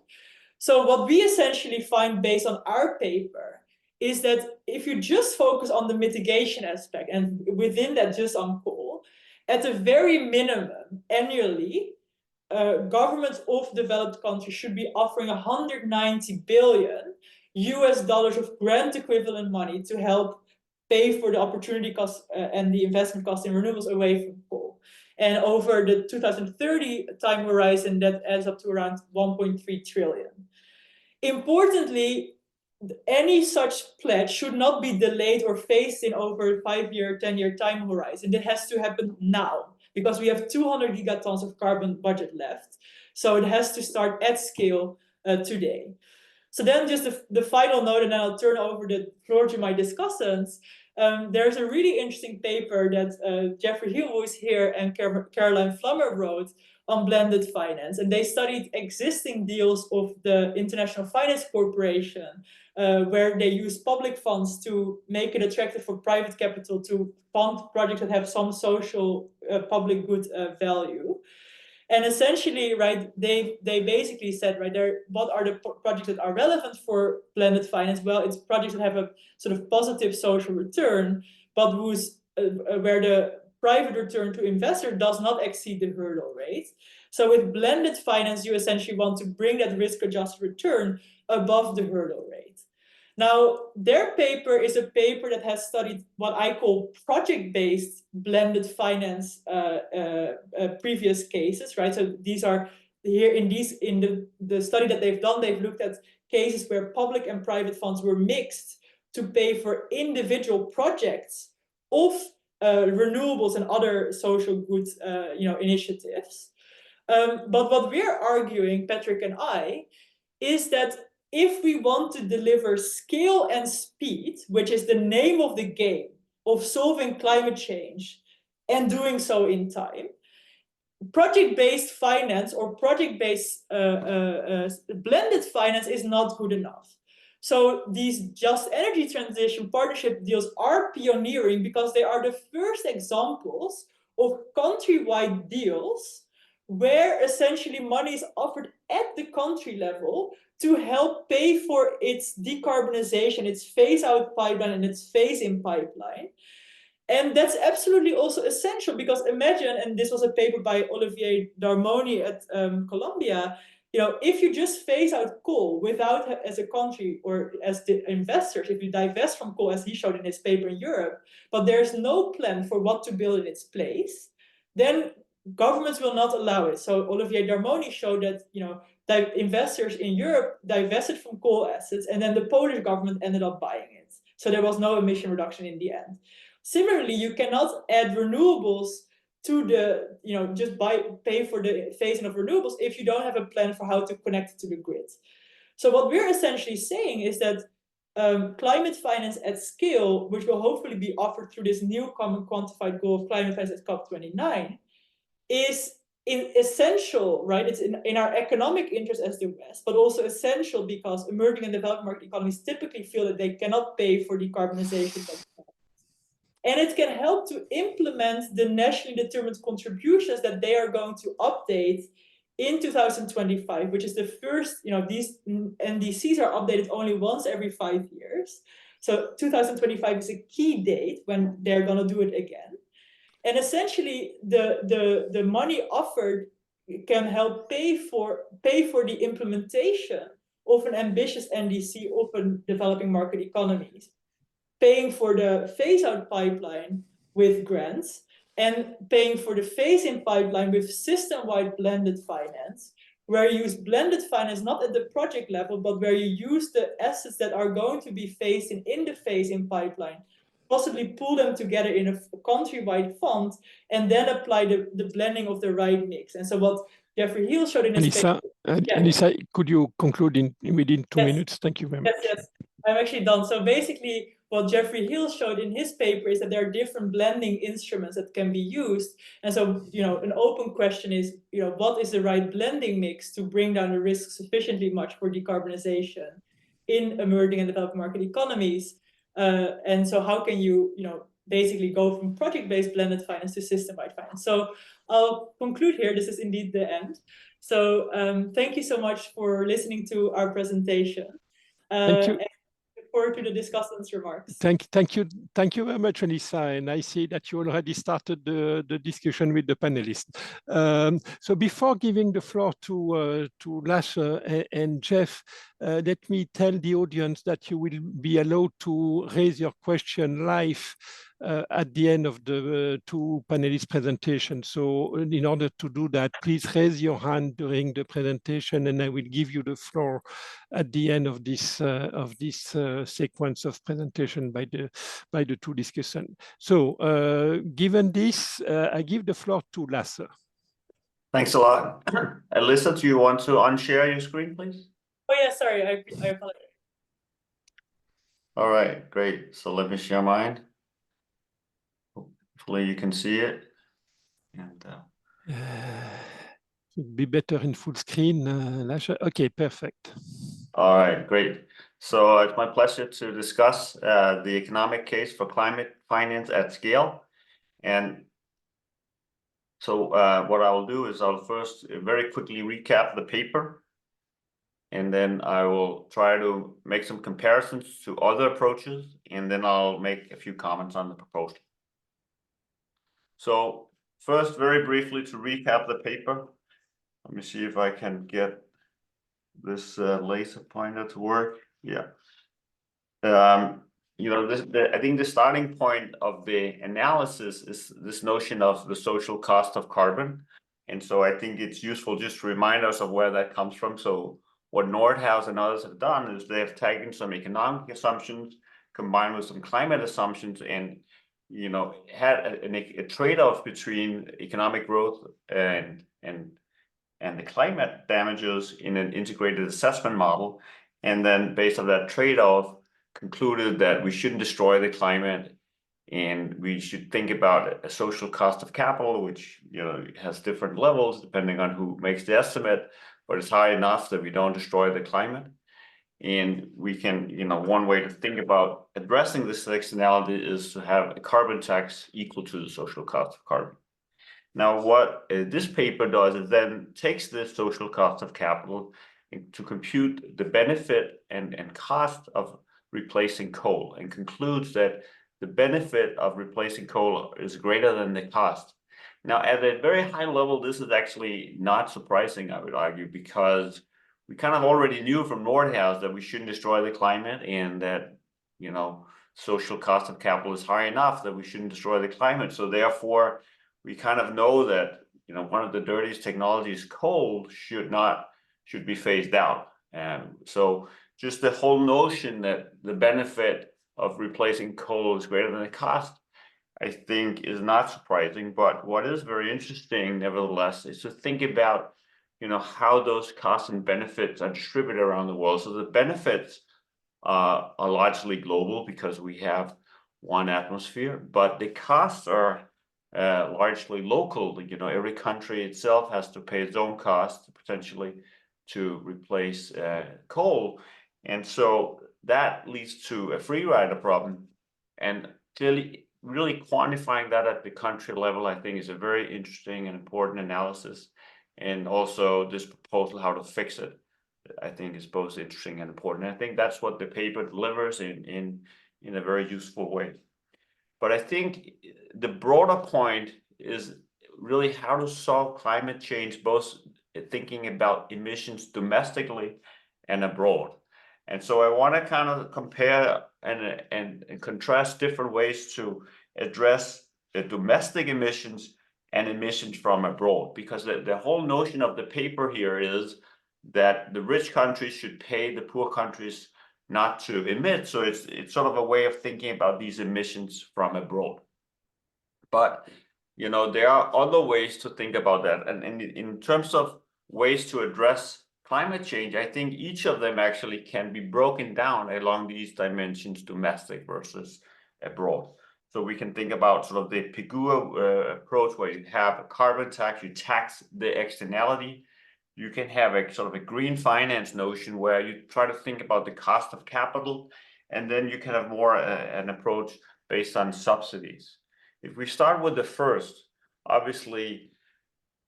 So what we essentially find based on our paper is that if you just focus on the mitigation aspect, and within that just on coal, at the very minimum annually, governments of developed countries should be offering 190 billion US dollars of grant equivalent money to help pay for the opportunity costs and the investment costs in renewables away from coal. And over the 2030 time horizon, that adds up to around 1.3 trillion. Importantly, any such pledge should not be delayed or phased in over a 5-year, 10-year time horizon. It has to happen now, because we have 200 gigatons of carbon budget left. So it has to start at scale today. So then just the final note, and then I'll turn over the floor to my discussants. There's a really interesting paper that Jeffrey Hill, who is here, and Caroline Flummer wrote on blended finance. And they studied existing deals of the International Finance Corporation, where they use public funds to make it attractive for private capital to fund projects that have some social public good value. And essentially, right, they basically said, right, what are the projects that are relevant for blended finance? Well, it's projects that have a sort of positive social return, but where the private return to investor does not exceed the hurdle rate. So with blended finance, you essentially want to bring that risk-adjusted return above the hurdle rate. Now, their paper is a paper that has studied what I call project-based blended finance previous cases, right? So these are here in the study that they've done, they've looked at cases where public and private funds were mixed to pay for individual projects of renewables and other social good initiatives. But what we're arguing, Patrick and I, is that if we want to deliver scale and speed, which is the name of the game of solving climate change and doing so in time, project-based finance or project-based blended finance is not good enough. So these just energy transition partnership deals are pioneering because they are the first examples of countrywide deals where essentially money is offered at the country level to help pay for its decarbonization, its phase-out pipeline, and its phase-in pipeline. And that's absolutely also essential, because imagine, and this was a paper by Olivier Darmoni at Columbia, if you just phase out coal without, as a country or as the investors, if you divest from coal, as he showed in his paper in Europe, but there's no plan for what to build in its place, then governments will not allow it. So Olivier Darmoni showed that, investors in Europe divested from coal assets, and then the Polish government ended up buying it. So there was no emission reduction in the end. Similarly, you cannot add renewables to the, just pay for the phasing of renewables if you don't have a plan for how to connect it to the grid. So what we're essentially saying is that climate finance at scale, which will hopefully be offered through this new common quantified goal of climate finance at COP29, is essential, right? It's in our economic interest as the West, but also essential because emerging and developing market economies typically feel that they cannot pay for decarbonization themselves. And it can help to implement the nationally determined contributions that they are going to update in 2025, which is the first, these NDCs are updated only once every 5 years. So 2025 is a key date when they're going to do it again. And essentially, the money offered can help pay for the implementation of an ambitious NDC of developing market economies, paying for the phase-out pipeline with grants, and paying for the phase-in pipeline with system-wide blended finance, where you use blended finance not at the project level, but where you use the assets that are going to be phased in the phase-in pipeline, possibly pool them together in a countrywide fund, and then apply the blending of the right mix. And so what Jeffrey Hill showed in his paper... Alissa, could you conclude within 2 minutes? Thank you very much. Yes, I'm actually done. So basically, what Jeffrey Hill showed in his paper is that there are different blending instruments that can be used. And so, an open question is, what is the right blending mix to bring down the risk sufficiently much for decarbonization in emerging and developing market economies? And so how can you, basically go from project-based blended finance to system-wide finance? So I'll conclude here. This is indeed the end. So thank you so much for listening to our presentation. Thank you. Forward to the discussant's remarks. Thank you very much, Alissa. And I see that you already started the discussion with the panelists. So before giving the floor to Lasse and Jeff, let me tell the audience that you will be allowed to raise your question live at the end of the two panelists' presentations. So in order to do that, please raise your hand during the presentation, and I will give you the floor at the end of this sequence of presentation by the two discussants. So given this, I give the floor to Lasse. Thanks a lot. Alissa, do you want to unshare your screen, please? Oh yeah, sorry, I apologize. All right, great. So let me share mine. Hopefully you can see it. And it'd be better in full screen, Lasse. Okay, perfect. All right, great. So it's my pleasure to discuss the economic case for climate finance at scale. And so what I will do is I'll first very quickly recap the paper, and then I will try to make some comparisons to other approaches, and then I'll make a few comments on the proposal. So first, very briefly to recap the paper. Let me see if I can get this laser pointer to work. Yeah. I think the starting point of the analysis is this notion of the social cost of carbon. And so I think it's useful just to remind us of where that comes from. So what Nordhaus and others have done is they have taken some economic assumptions combined with some climate assumptions, and had a trade-off between economic growth and the climate damages in an integrated assessment model. And then based on that trade-off, concluded that we shouldn't destroy the climate, and we should think about a social cost of capital, which has different levels depending on who makes the estimate, but it's high enough that we don't destroy the climate. And we can, one way to think about addressing this externality is to have a carbon tax equal to the social cost of carbon. Now, what this paper does is then takes the social cost of capital to compute the benefit and cost of replacing coal, and concludes that the benefit of replacing coal is greater than the cost. Now, at a very high level, this is actually not surprising, I would argue, because we kind of already knew from Nordhaus that we shouldn't destroy the climate, and that, you know, social cost of capital is high enough that we shouldn't destroy the climate. So therefore, we kind of know that, you know, one of the dirtiest technologies, coal, should be phased out. And so just the whole notion that the benefit of replacing coal is greater than the cost, I think, is not surprising. But what is very interesting, nevertheless, is to think about, you know, how those costs and benefits are distributed around the world. So the benefits are largely global because we have one atmosphere, but the costs are largely local. You know, every country itself has to pay its own cost potentially to replace coal, and so that leads to a free rider problem. And clearly, really quantifying that at the country level, I think, is a very interesting and important analysis. And also this proposal how to fix it, I think, is both interesting and important. I think that's what the paper delivers in a very useful way. But I think the broader point is really how to solve climate change, both thinking about emissions domestically and abroad. And so I want to kind of compare and contrast different ways to address the domestic emissions and emissions from abroad, because the whole notion of the paper here is that the rich countries should pay the poor countries not to emit. So it's sort of a way of thinking about these emissions from abroad. But, you know, there are other ways to think about that. And in terms of ways to address climate change, I think each of them actually can be broken down along these dimensions, domestic versus abroad. So we can think about sort of the PIGUA approach, where you have a carbon tax, you tax the externality. You can have a sort of a green finance notion where you try to think about the cost of capital, and then you can have more an approach based on subsidies. If we start with the first, obviously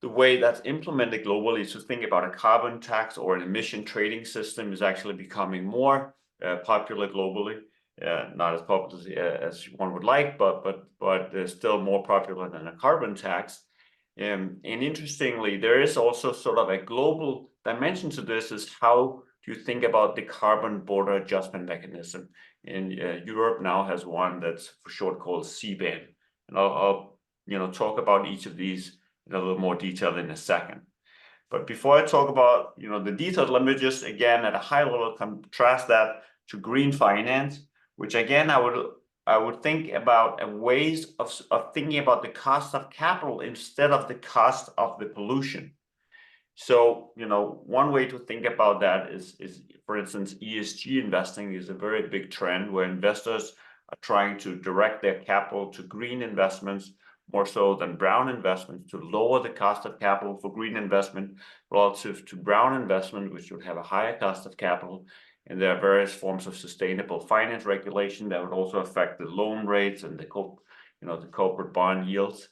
the way that's implemented globally is to think about a carbon tax or an emission trading system is actually becoming more popular globally. Not as popular as one would like, but still more popular than a carbon tax. And interestingly, there is also sort of a global dimension to this, is how do you think about the carbon border adjustment mechanism? And Europe now has one that's for short called CBAM. And I'll talk about each of these in a little more detail in a second. But before I talk about the details, let me just again at a high level contrast that to green finance, which again I would think about ways of thinking about the cost of capital instead of the cost of the pollution. So, one way to think about that is for instance, ESG investing is a very big trend where investors are trying to direct their capital to green investments more so than brown investments, to lower the cost of capital for green investment relative to brown investment, which would have a higher cost of capital. And there are various forms of sustainable finance regulation that would also affect the loan rates and the corporate bond yields.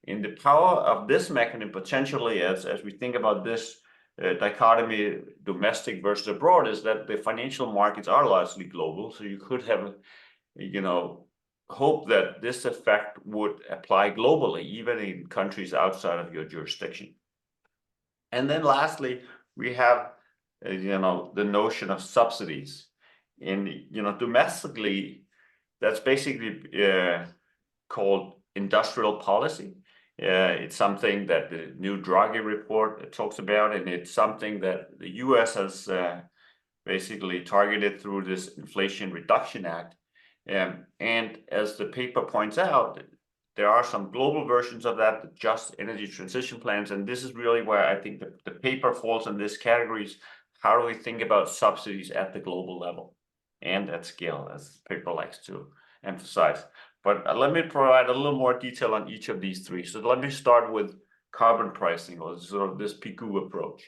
And the power of this mechanism potentially, as we think about this dichotomy, domestic versus abroad, is that the financial markets are largely global. So you could have, hope that this effect would apply globally, even in countries outside of your jurisdiction. And then lastly, we have the notion of subsidies. And domestically, that's basically called industrial policy. It's something that the new Draghi report talks about, and it's something that the US has basically targeted through this Inflation Reduction Act. And as the paper points out, there are some global versions of that, the just energy transition plans. And this is really where I think the paper falls in this category. How do we think about subsidies at the global level and at scale, as the paper likes to emphasize? But let me provide a little more detail on each of these three. So let me start with carbon pricing, or sort of this PIGU approach.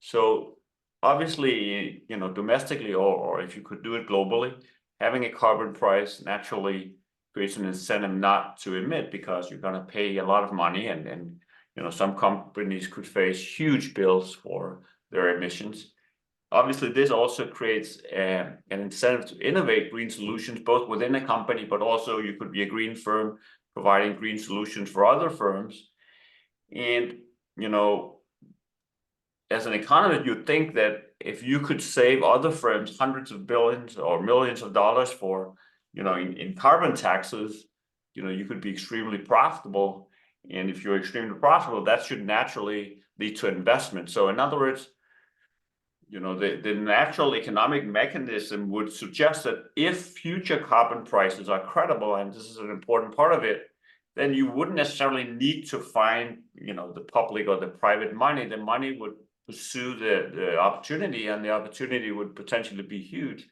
So obviously, domestically, or if you could do it globally, having a carbon price naturally creates an incentive not to emit, because you're going to pay a lot of money, and you know, some companies could face huge bills for their emissions. Obviously, this also creates an incentive to innovate green solutions, both within a company, but also you could be a green firm providing green solutions for other firms. And, you know, as an economist, you'd think that if you could save other firms hundreds of billions or millions of dollars for, you know, in carbon taxes, you know, you could be extremely profitable. And if you're extremely profitable, that should naturally lead to investment. So in other words, you know, the natural economic mechanism would suggest that if future carbon prices are credible, and this is an important part of it, then you wouldn't necessarily need to find, you know, the public or the private money. The money would pursue the opportunity, and the opportunity would potentially be huge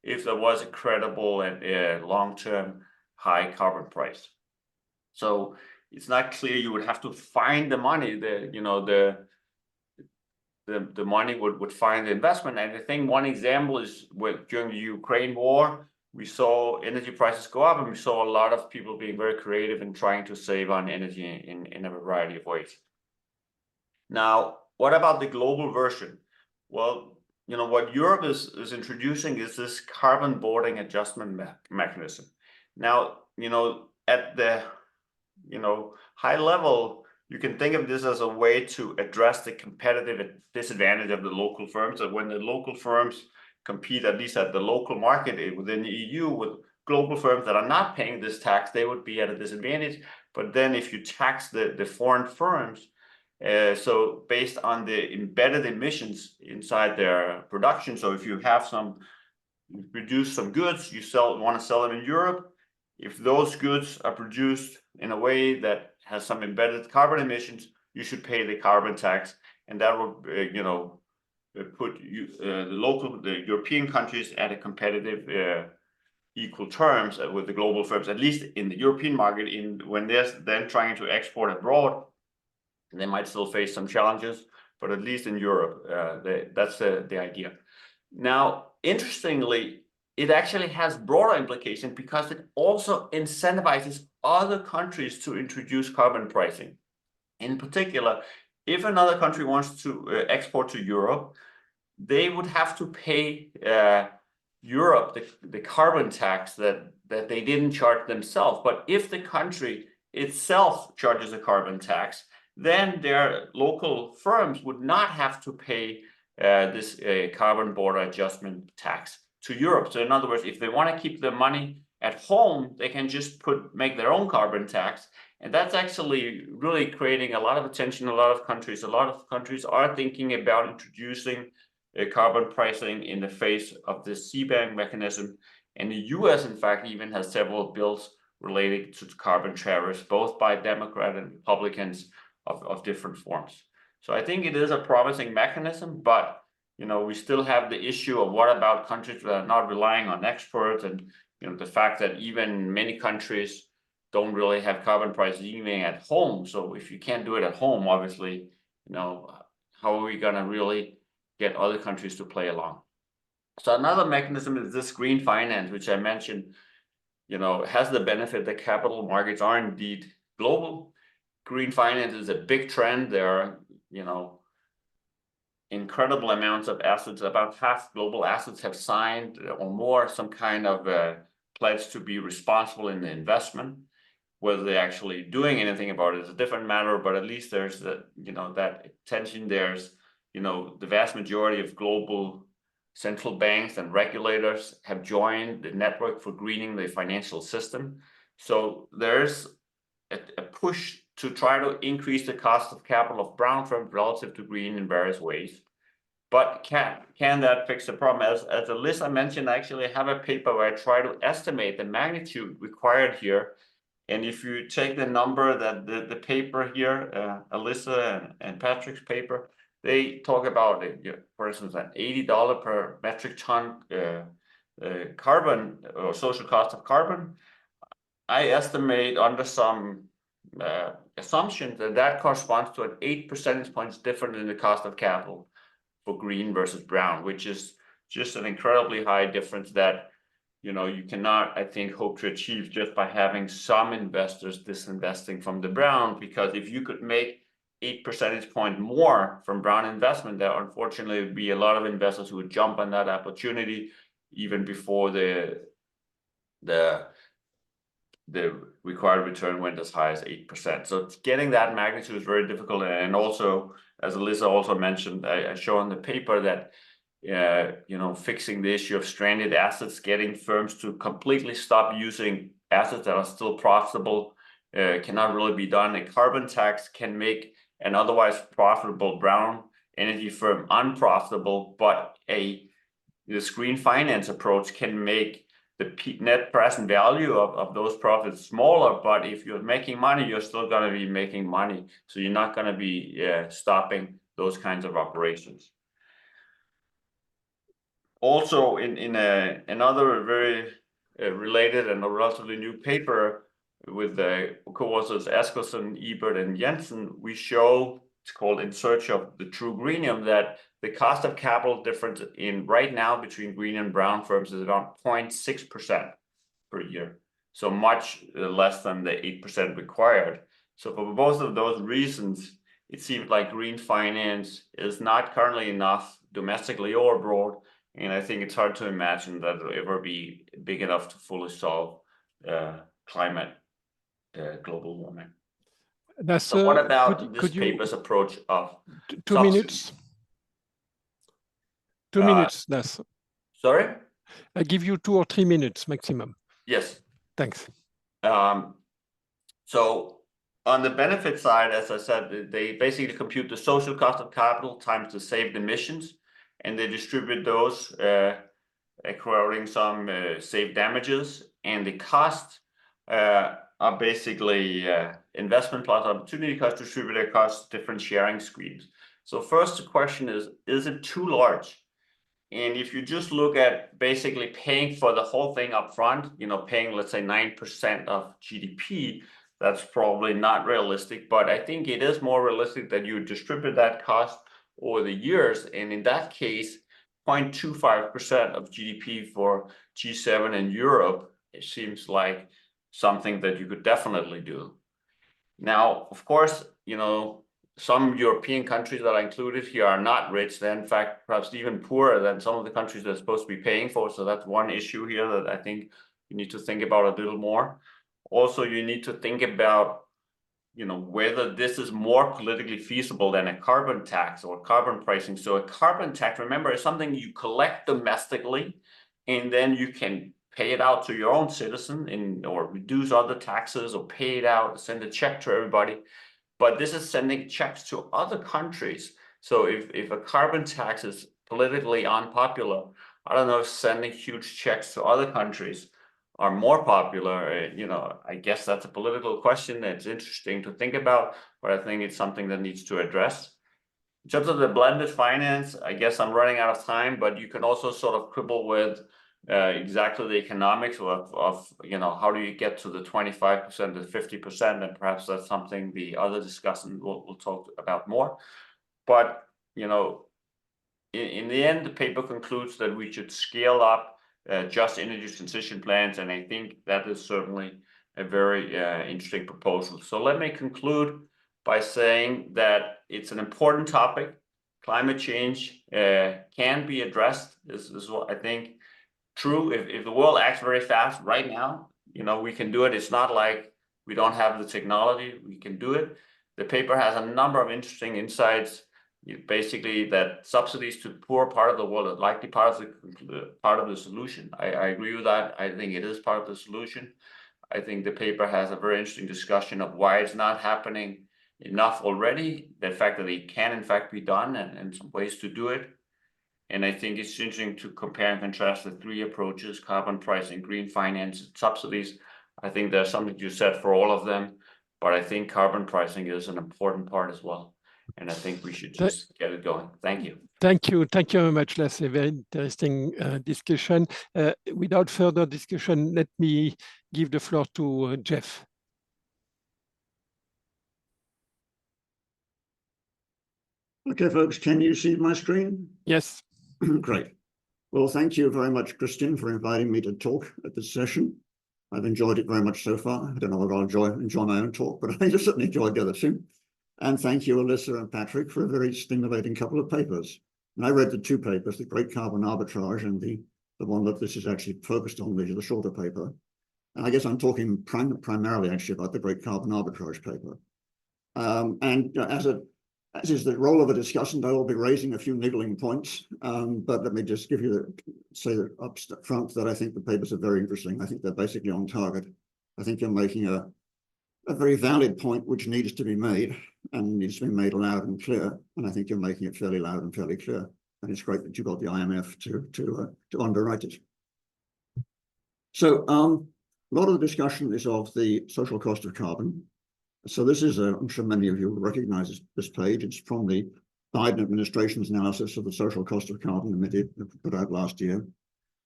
if there was a credible and long-term high carbon price. So it's not clear you would have to find the money. The money would find the investment. And I think one example is during the Ukraine war, we saw energy prices go up, and we saw a lot of people being very creative and trying to save on energy in a variety of ways. Now, what about the global version? Well, you know, what Europe is introducing is this carbon border adjustment mechanism. Now, you know, at the, you know, high level, you can think of this as a way to address the competitive disadvantage of the local firms. That when the local firms compete, at least at the local market within the EU, with global firms that are not paying this tax, they would be at a disadvantage. But then if you tax the foreign firms, so based on the embedded emissions inside their production, so if you produce some goods, you want to sell them in Europe, if those goods are produced in a way that has some embedded carbon emissions, you should pay the carbon tax, and that will, you know, put the European countries at a competitive, equal terms with the global firms, at least in the European market. When they're then trying to export abroad, they might still face some challenges, but at least in Europe, that's the idea. Now, interestingly, it actually has broader implications because it also incentivizes other countries to introduce carbon pricing. In particular, if another country wants to export to Europe, they would have to pay Europe the carbon tax that they didn't charge themselves. But if the country itself charges a carbon tax, then their local firms would not have to pay this carbon border adjustment tax to Europe. So in other words, if they want to keep the money at home, they can just make their own carbon tax. And that's actually really creating a lot of attention in a lot of countries. A lot of countries are thinking about introducing carbon pricing in the face of this CBAM mechanism. And the US, in fact, even has several bills related to carbon tariffs, both by Democrats and Republicans of different forms. So I think it is a promising mechanism, but you know, we still have the issue of what about countries that are not relying on exports, and you know, the fact that even many countries don't really have carbon prices even at home. So if you can't do it at home, obviously, you know, how are we going to really get other countries to play along? So another mechanism is this green finance, which I mentioned, you know, has the benefit that capital markets are indeed global. Green finance is a big trend. There are, you know, incredible amounts of assets. About half global assets have signed or more some kind of pledge to be responsible in the investment. Whether they're actually doing anything about it is a different matter, but at least there's the, you know, that attention. There's, you know, the vast majority of global central banks and regulators have joined the network for greening the financial system. So there's a push to try to increase the cost of capital of brown firms relative to green in various ways. But can that fix the problem? As Alissa mentioned, I actually have a paper where I try to estimate the magnitude required here. And if you take the number that the paper here, Alissa and Patrick's paper, they talk about, for instance, an $80 per metric ton carbon or social cost of carbon. I estimate under some assumptions that corresponds to an 8 percentage points difference in the cost of capital for green versus brown, which is just an incredibly high difference that you cannot, I think, hope to achieve just by having some investors disinvesting from the brown, because if you could make 8 percentage point more from brown investment, there unfortunately would be a lot of investors who would jump on that opportunity even before the required return went as high as 8%. So getting that magnitude is very difficult. And also, as Alissa also mentioned, I show in the paper that fixing the issue of stranded assets, getting firms to completely stop using assets that are still profitable, cannot really be done. A carbon tax can make an otherwise profitable brown energy firm unprofitable, but this green finance approach can make the net present value of those profits smaller. But if you're making money, you're still going to be making money. So you're not going to be stopping those kinds of operations. Also, in another very related and a relatively new paper with the co-authors Askelsen, Ebert, and Jensen, we show, it's called In Search of the True Greenium, that the cost of capital difference right now between green and brown firms is around 0.6% per year. So much less than the 8% required. So for both of those reasons, it seems like green finance is not currently enough domestically or abroad. And I think it's hard to imagine that it'll ever be big enough to fully solve climate global warming. So what about this paper's approach of 2 minutes? 2 minutes, Nas. Sorry? I give you 2 or 3 minutes maximum. Yes. Thanks. So on the benefit side, as I said, they basically compute the social cost of capital times the saved emissions, and they distribute those according some saved damages, and the costs are basically investment plus opportunity cost distributed across different sharing schemes. So first the question is it too large? And if you just look at basically paying for the whole thing up front, paying, let's say, 9% of GDP, that's probably not realistic. But I think it is more realistic that you distribute that cost over the years. And in that case, 0.25% of GDP for G7 and Europe, it seems like something that you could definitely do. Now, of course, some European countries that are included here are not rich. They're in fact perhaps even poorer than some of the countries they're supposed to be paying for. So that's one issue here that I think you need to think about a little more. Also, you need to think about whether this is more politically feasible than a carbon tax or carbon pricing. So a carbon tax, remember, is something you collect domestically, and then you can pay it out to your own citizen or reduce other taxes or pay it out, send a check to everybody. But this is sending checks to other countries. So if a carbon tax is politically unpopular, I don't know if sending huge checks to other countries are more popular. I guess that's a political question that's interesting to think about, but I think it's something that needs to address. In terms of the blended finance, I guess I'm running out of time, but you can also sort of quibble with exactly the economics of how do you get to the 25% to 50%, and perhaps that's something the other discussant will talk about more. But in the end, the paper concludes that we should scale up just energy transition plans, and I think that is certainly a very interesting proposal. So let me conclude by saying that it's an important topic. Climate change can be addressed. This is what I think. True, if the world acts very fast right now, we can do it. It's not like we don't have the technology, we can do it. The paper has a number of interesting insights, basically that subsidies to the poor part of the world are likely part of the solution. I agree with that. I think it is part of the solution. I think the paper has a very interesting discussion of why it's not happening enough already, the fact that it can in fact be done, and some ways to do it. And I think it's interesting to compare and contrast the 3 approaches: carbon pricing, green finance, subsidies. I think there's something you said for all of them, but I think carbon pricing is an important part as well. And I think we should just get it going. Thank you. Thank you. Thank you very much, Lasse. Very interesting discussion. Without further discussion, let me give the floor to Jeff. Okay, folks, can you see my screen? Yes. Great. Well, thank you very much, Christian, for inviting me to talk at this session. I've enjoyed it very much so far. I don't know whether I'll enjoy my own talk, but I certainly enjoyed the other two. And thank you, Alissa and Patrick, for a very stimulating couple of papers. And I read the two papers, the Great Carbon Arbitrage and the one that this is actually focused on, which is the shorter paper. And I guess I'm talking primarily actually about the Great Carbon Arbitrage paper. As is the role of a discussant, I will be raising a few niggling points, but let me just say up front that I think the papers are very interesting. I think they're basically on target. I think you're making a very valid point which needs to be made and needs to be made loud and clear. And I think you're making it fairly loud and fairly clear. And it's great that you got the IMF to underwrite it. So a lot of the discussion is of the social cost of carbon. So this is, I'm sure many of you will recognize this page. It's from the Biden administration's analysis of the social cost of carbon emitted, put out last year.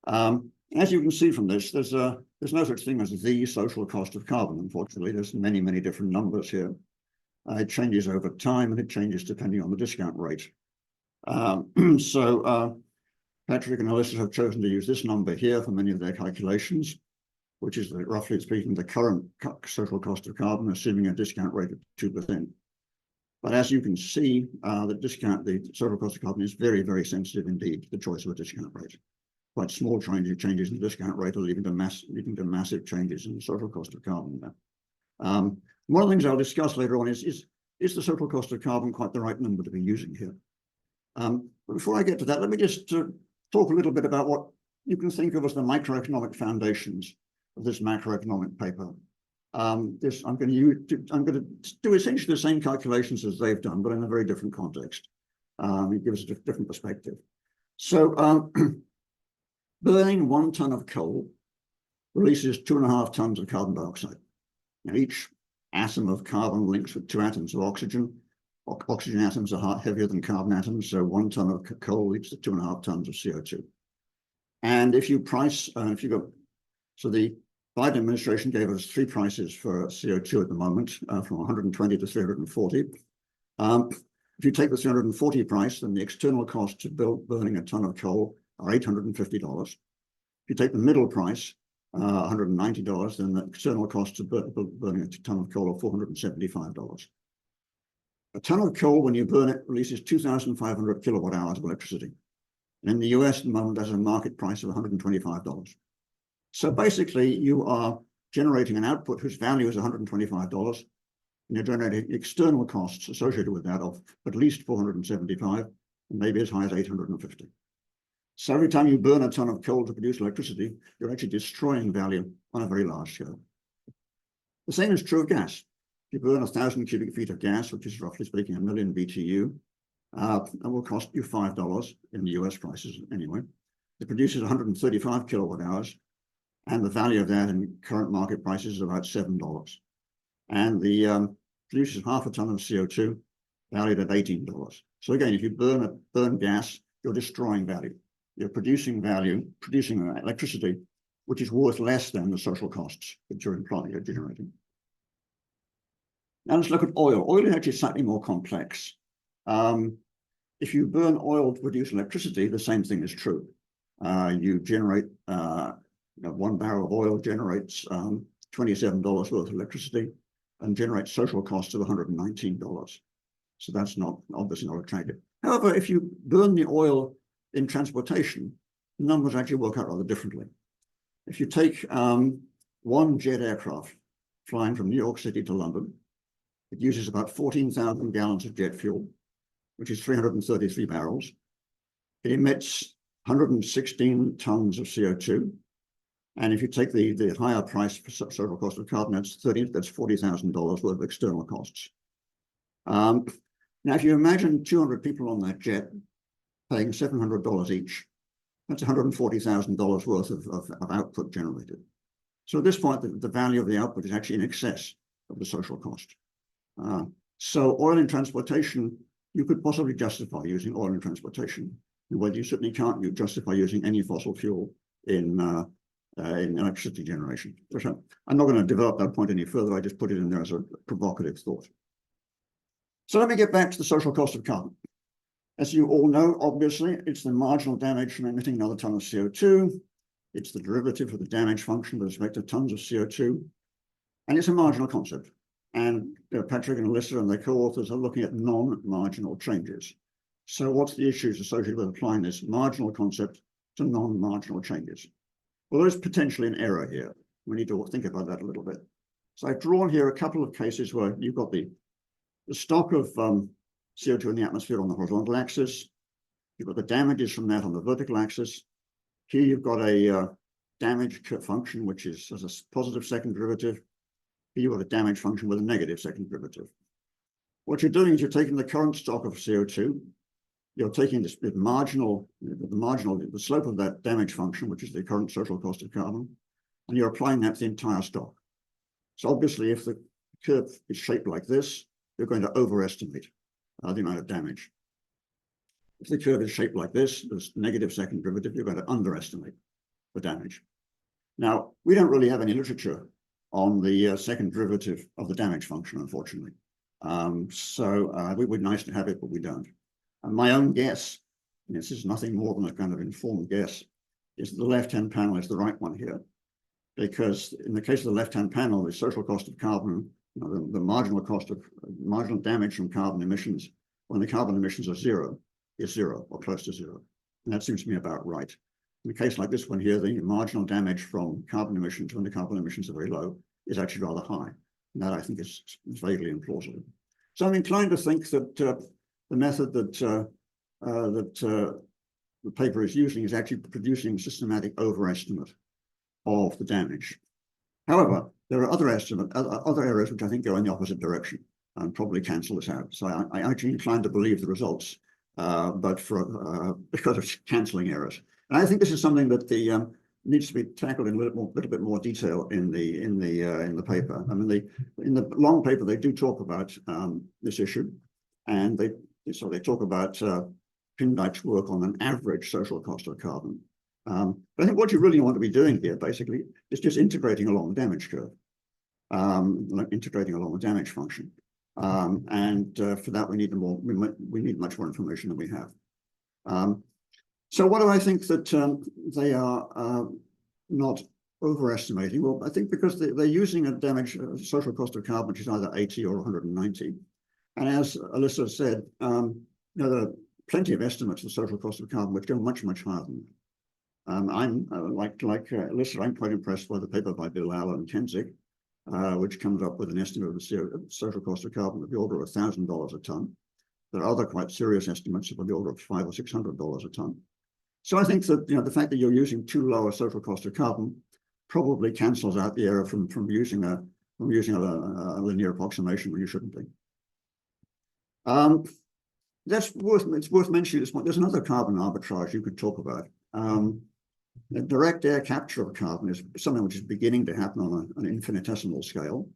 As you can see from this, there's no such thing as the social cost of carbon, unfortunately. There's many, many different numbers here. It changes over time and it changes depending on the discount rate. So Patrick and Alissa have chosen to use this number here for many of their calculations, which is roughly speaking the current social cost of carbon, assuming a discount rate of 2%. But as you can see, the social cost of carbon is very, very sensitive indeed to the choice of a discount rate. Quite small changes in the discount rate are leading to massive changes in the social cost of carbon there. One of the things I'll discuss later on is the social cost of carbon quite the right number to be using here? But before I get to that, let me just talk a little bit about what you can think of as the microeconomic foundations of this macroeconomic paper. I'm going to do essentially the same calculations as they've done, but in a very different context. It gives a different perspective. So burning 1 ton of coal releases 2.5 tons of carbon dioxide. Now, each atom of carbon links with 2 atoms of oxygen. Oxygen atoms are heavier than carbon atoms, so 1 ton of coal leads to 2.5 tons of CO2. And if you price, so the Biden administration gave us 3 prices for CO2 at the moment, from 120 to 340. If you take the 340 price, then the external cost to burning a ton of coal are $850. If you take the middle price, $190, then the external cost of burning a ton of coal are $475. A ton of coal, when you burn it, releases 2,500 kilowatt hours of electricity. And in the US at the moment, there's a market price of $125. So basically, you are generating an output whose value is $125, and you're generating external costs associated with that of at least 475, and maybe as high as 850. So every time you burn a ton of coal to produce electricity, you're actually destroying value on a very large scale. The same is true of gas. If you burn 1,000 cubic feet of gas, which is roughly speaking 1 million BTU, that will cost you $5 in the US prices anyway. It produces 135 kilowatt hours, and the value of that in current market prices is about $7. And the produces 0.5 ton of CO2, valued at $18. So again, if you burn gas, you're destroying value. You're producing value, producing electricity, which is worth less than the social costs that you're generating. Now let's look at oil. Oil is actually slightly more complex. If you burn oil to produce electricity, the same thing is true. You generate 1 barrel of oil generates $27 worth of electricity and generates social costs of $119. So that's obviously not attractive. However, if you burn the oil in transportation, the numbers actually work out rather differently. If you take 1 jet aircraft flying from New York City to London, it uses about 14,000 gallons of jet fuel, which is 333 barrels. It emits 116 tons of CO2. And if you take the higher price for social cost of carbon, that's $40,000 worth of external costs. Now, if you imagine 200 people on that jet paying $700 each, that's $140,000 worth of output generated. So at this point, the value of the output is actually in excess of the social cost. So oil in transportation, you could possibly justify using oil in transportation. Well, you certainly can't justify using any fossil fuel in electricity generation. I'm not going to develop that point any further. I just put it in there as a provocative thought. So let me get back to the social cost of carbon. As you all know, obviously, it's the marginal damage from emitting another ton of CO2. It's the derivative of the damage function with respect to tons of CO2. And it's a marginal concept. And Patrick and Alissa and their co-authors are looking at non-marginal changes. So what's the issues associated with applying this marginal concept to non-marginal changes? Well, there's potentially an error here. We need to think about that a little bit. So I've drawn here a couple of cases where you've got the stock of CO2 in the atmosphere on the horizontal axis. You've got the damages from that on the vertical axis. Here you've got a damage function, which is as a positive second derivative. Here you've got a damage function with a negative second derivative. What you're doing is you're taking the current stock of CO2, you're taking the slope of that damage function, which is the current social cost of carbon, and you're applying that to the entire stock. So obviously, if the curve is shaped like this, you're going to overestimate the amount of damage. If the curve is shaped like this, this negative second derivative, you're going to underestimate the damage. Now, we don't really have any literature on the second derivative of the damage function, unfortunately. It would be nice to have it, but we don't. And my own guess, and this is nothing more than a kind of informed guess, is that the left-hand panel is the right one here. Because in the case of the left-hand panel, the social cost of carbon, the marginal cost of marginal damage from carbon emissions, when the carbon emissions are zero, is zero or close to zero. And that seems to me about right. In a case like this one here, the marginal damage from carbon emissions when the carbon emissions are very low is actually rather high. And that I think is vaguely implausible. So I'm inclined to think that the method that the paper is using is actually producing systematic overestimate of the damage. However, there are other errors which I think go in the opposite direction and probably cancel this out. So I actually inclined to believe the results, but because of cancelling errors. And I think this is something that needs to be tackled in a little bit more detail in the paper. I mean, in the long paper they do talk about this issue, and they talk about Pindyk's work on an average social cost of carbon. But I think what you really want to be doing here, basically, is just integrating along the damage curve, integrating along the damage function. For that, we need much more information than we have. So what do I think that they are not overestimating? Well, I think because they're using a social cost of carbon, which is either 80 or 190. And as Alissa said, there are plenty of estimates of the social cost of carbon which go much, much higher than that. I'm like Alissa, I'm quite impressed by the paper by Bill Allen and Kenzik, which comes up with an estimate of the social cost of carbon of the order of $1,000 a ton. There are other quite serious estimates of the order of $500 or $600 a ton. So I think that the fact that you're using too low a social cost of carbon probably cancels out the error from using a linear approximation when you shouldn't be. It's worth mentioning this point. There's another carbon arbitrage you could talk about. The direct air capture of carbon is something which is beginning to happen on an infinitesimal scale.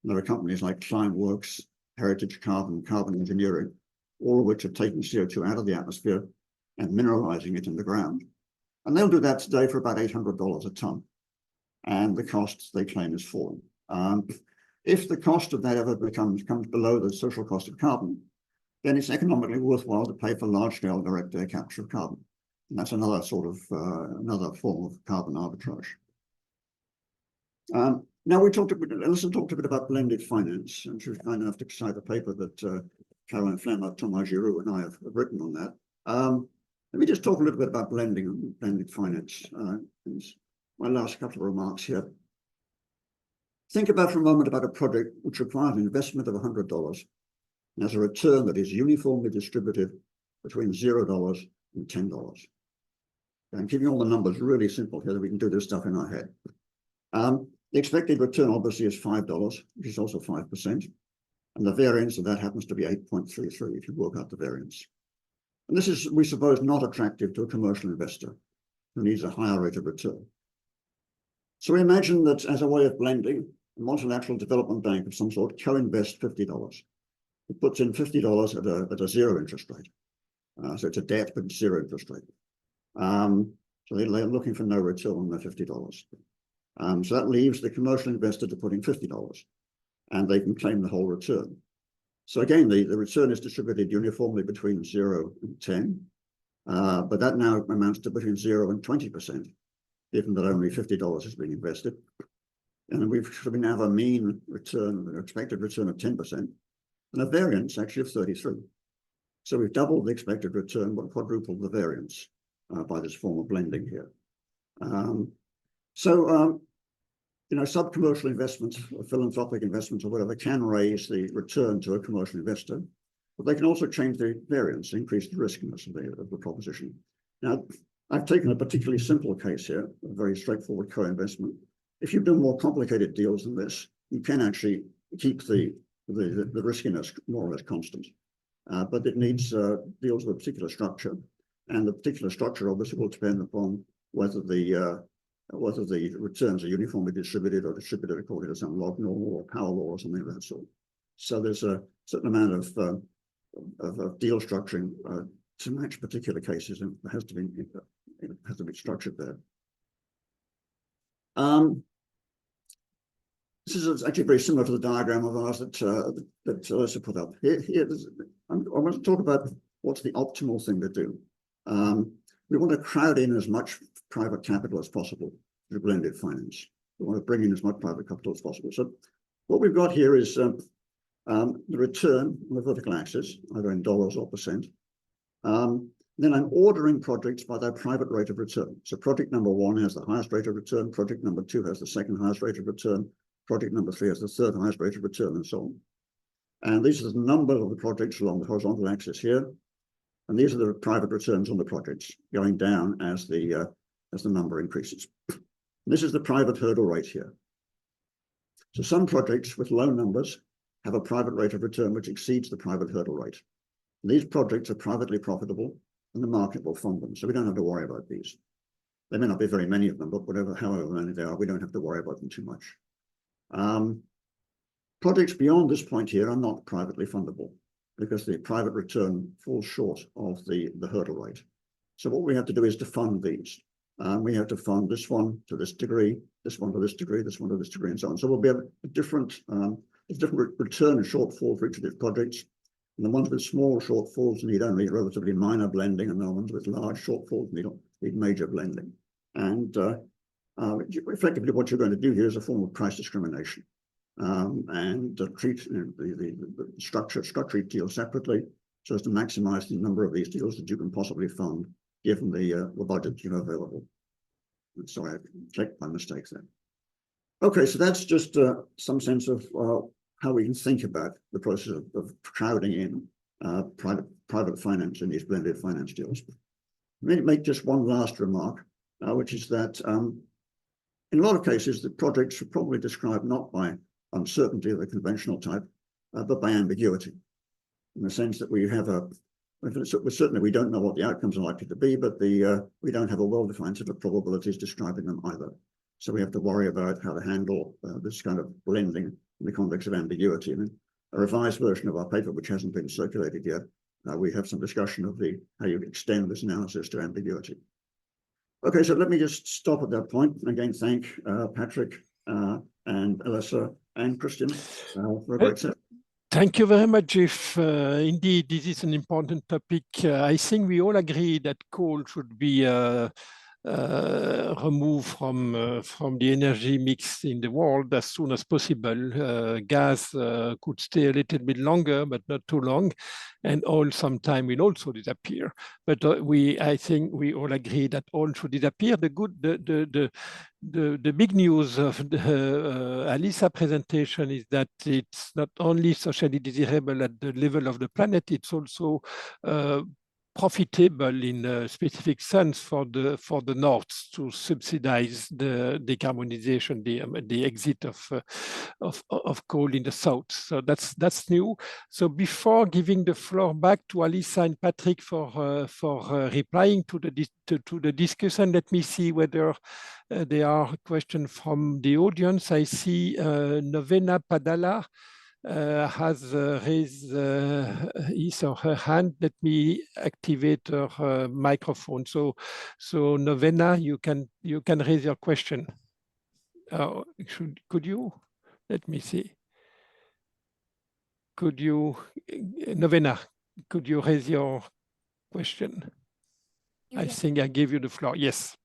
And there are companies like Kleinnijenhuis, Heritage Carbon, Carbon Engineering, all of which are taking CO2 out of the atmosphere and mineralizing it in the ground. And they'll do that today for about $800 a ton. And the cost, they claim, is falling. If the cost of that ever comes below the social cost of carbon, then it's economically worthwhile to pay for large-scale direct air capture of carbon. And that's another sort of another form of carbon arbitrage. Now Alissa talked a bit about blended finance, and she was kind enough to cite a paper that Caroline Flammer, Thomas Giroux, and I have written on that. Let me just talk a little bit about blending and blended finance. My last couple of remarks here. Think about for a moment about a project which requires an investment of $100 and has a return that is uniformly distributed between $0 and $10. I'm keeping all the numbers really simple here that we can do this stuff in our head. The expected return obviously is $5, which is also 5%. And the variance of that happens to be 8.33 if you work out the variance. And this is, we suppose, not attractive to a commercial investor who needs a higher rate of return. So we imagine that as a way of blending, a multilateral development bank of some sort co-invests $50. It puts in $50 at a zero interest rate. So it's a debt, but it's zero interest rate. So they're looking for no return on their $50. So that leaves the commercial investor to put in $50, and they can claim the whole return. So again, the return is distributed uniformly between 0 and 10, but that now amounts to between 0 and 20%, given that only $50 is being invested. And we now have a mean return, an expected return of 10%, and a variance actually of 33. So we've doubled the expected return, but quadrupled the variance by this form of blending here. You know, sub-commercial investments, or philanthropic investments, or whatever, can raise the return to a commercial investor, but they can also change the variance, increase the riskiness of the proposition. Now, I've taken a particularly simple case here, a very straightforward co-investment. If you do more complicated deals than this, you can actually keep the riskiness more or less constant, but it needs deals with a particular structure, and the particular structure obviously will depend upon whether the returns are uniformly distributed or distributed according to some log normal or power law or something of that sort. So there's a certain amount of deal structuring to match particular cases, and it has to be structured there. This is actually very similar to the diagram of ours that Alissa put up. I want to talk about what's the optimal thing to do. We want to crowd in as much private capital as possible through blended finance. We want to bring in as much private capital as possible. So what we've got here is the return on the vertical axis, either in dollars or percent. Then I'm ordering projects by their private rate of return. So project number 1 has the highest rate of return, project number 2 has the second highest rate of return, project number 3 has the third highest rate of return, and so on. And these are the number of the projects along the horizontal axis here. And these are the private returns on the projects going down as the number increases. And this is the private hurdle rate here. So some projects with low numbers have a private rate of return which exceeds the private hurdle rate. And these projects are privately profitable, and the market will fund them. So we don't have to worry about these. There may not be very many of them, but however many there are, we don't have to worry about them too much. Projects beyond this point here are not privately fundable, because the private return falls short of the hurdle rate. So what we have to do is to fund these. We have to fund this one to this degree, this one to this degree, this one to this degree, and so on. So we'll be able a different return and shortfall for each of these projects. And the ones with small shortfalls need only relatively minor blending, and the ones with large shortfalls need major blending. And effectively what you're going to do here is a form of price discrimination. And treat the structure each deal separately so as to maximize the number of these deals that you can possibly fund given the budget you have available. Sorry, I checked my mistakes there. Okay, so that's just some sense of how we can think about the process of crowding in private finance in these blended finance deals. Let me make just one last remark, which is that in a lot of cases, the projects are probably described not by uncertainty of the conventional type, but by ambiguity, in the sense that we have certainly we don't know what the outcomes are likely to be, but we don't have a well-defined set of probabilities describing them either. So we have to worry about how to handle this kind of blending in the context of ambiguity. And in a revised version of our paper, which hasn't been circulated yet, we have some discussion of how you extend this analysis to ambiguity. Okay, so let me just stop at that point. And again, thank Patrick and Alissa and Christian for a great session. Thank you very much, Jeff. Indeed, this is an important topic. I think we all agree that coal should be removed from the energy mix in the world as soon as possible. Gas could stay a little bit longer, but not too long, and oil sometime will also disappear. But I think we all agree that oil should disappear. The big news of the Alissa presentation is that it's not only socially desirable at the level of the planet, it's also profitable in a specific sense for the North to subsidize the decarbonization, the exit of coal in the South. So that's new. So before giving the floor back to Alissa and Patrick for replying to the discussion, let me see whether there are questions from the audience. I see Novena Padala has raised his or her hand. Let me activate her microphone. So Novena, you can raise your question. Could you? Let me see. could you, Novena, could you raise your question? I think I gave you the floor. Yes.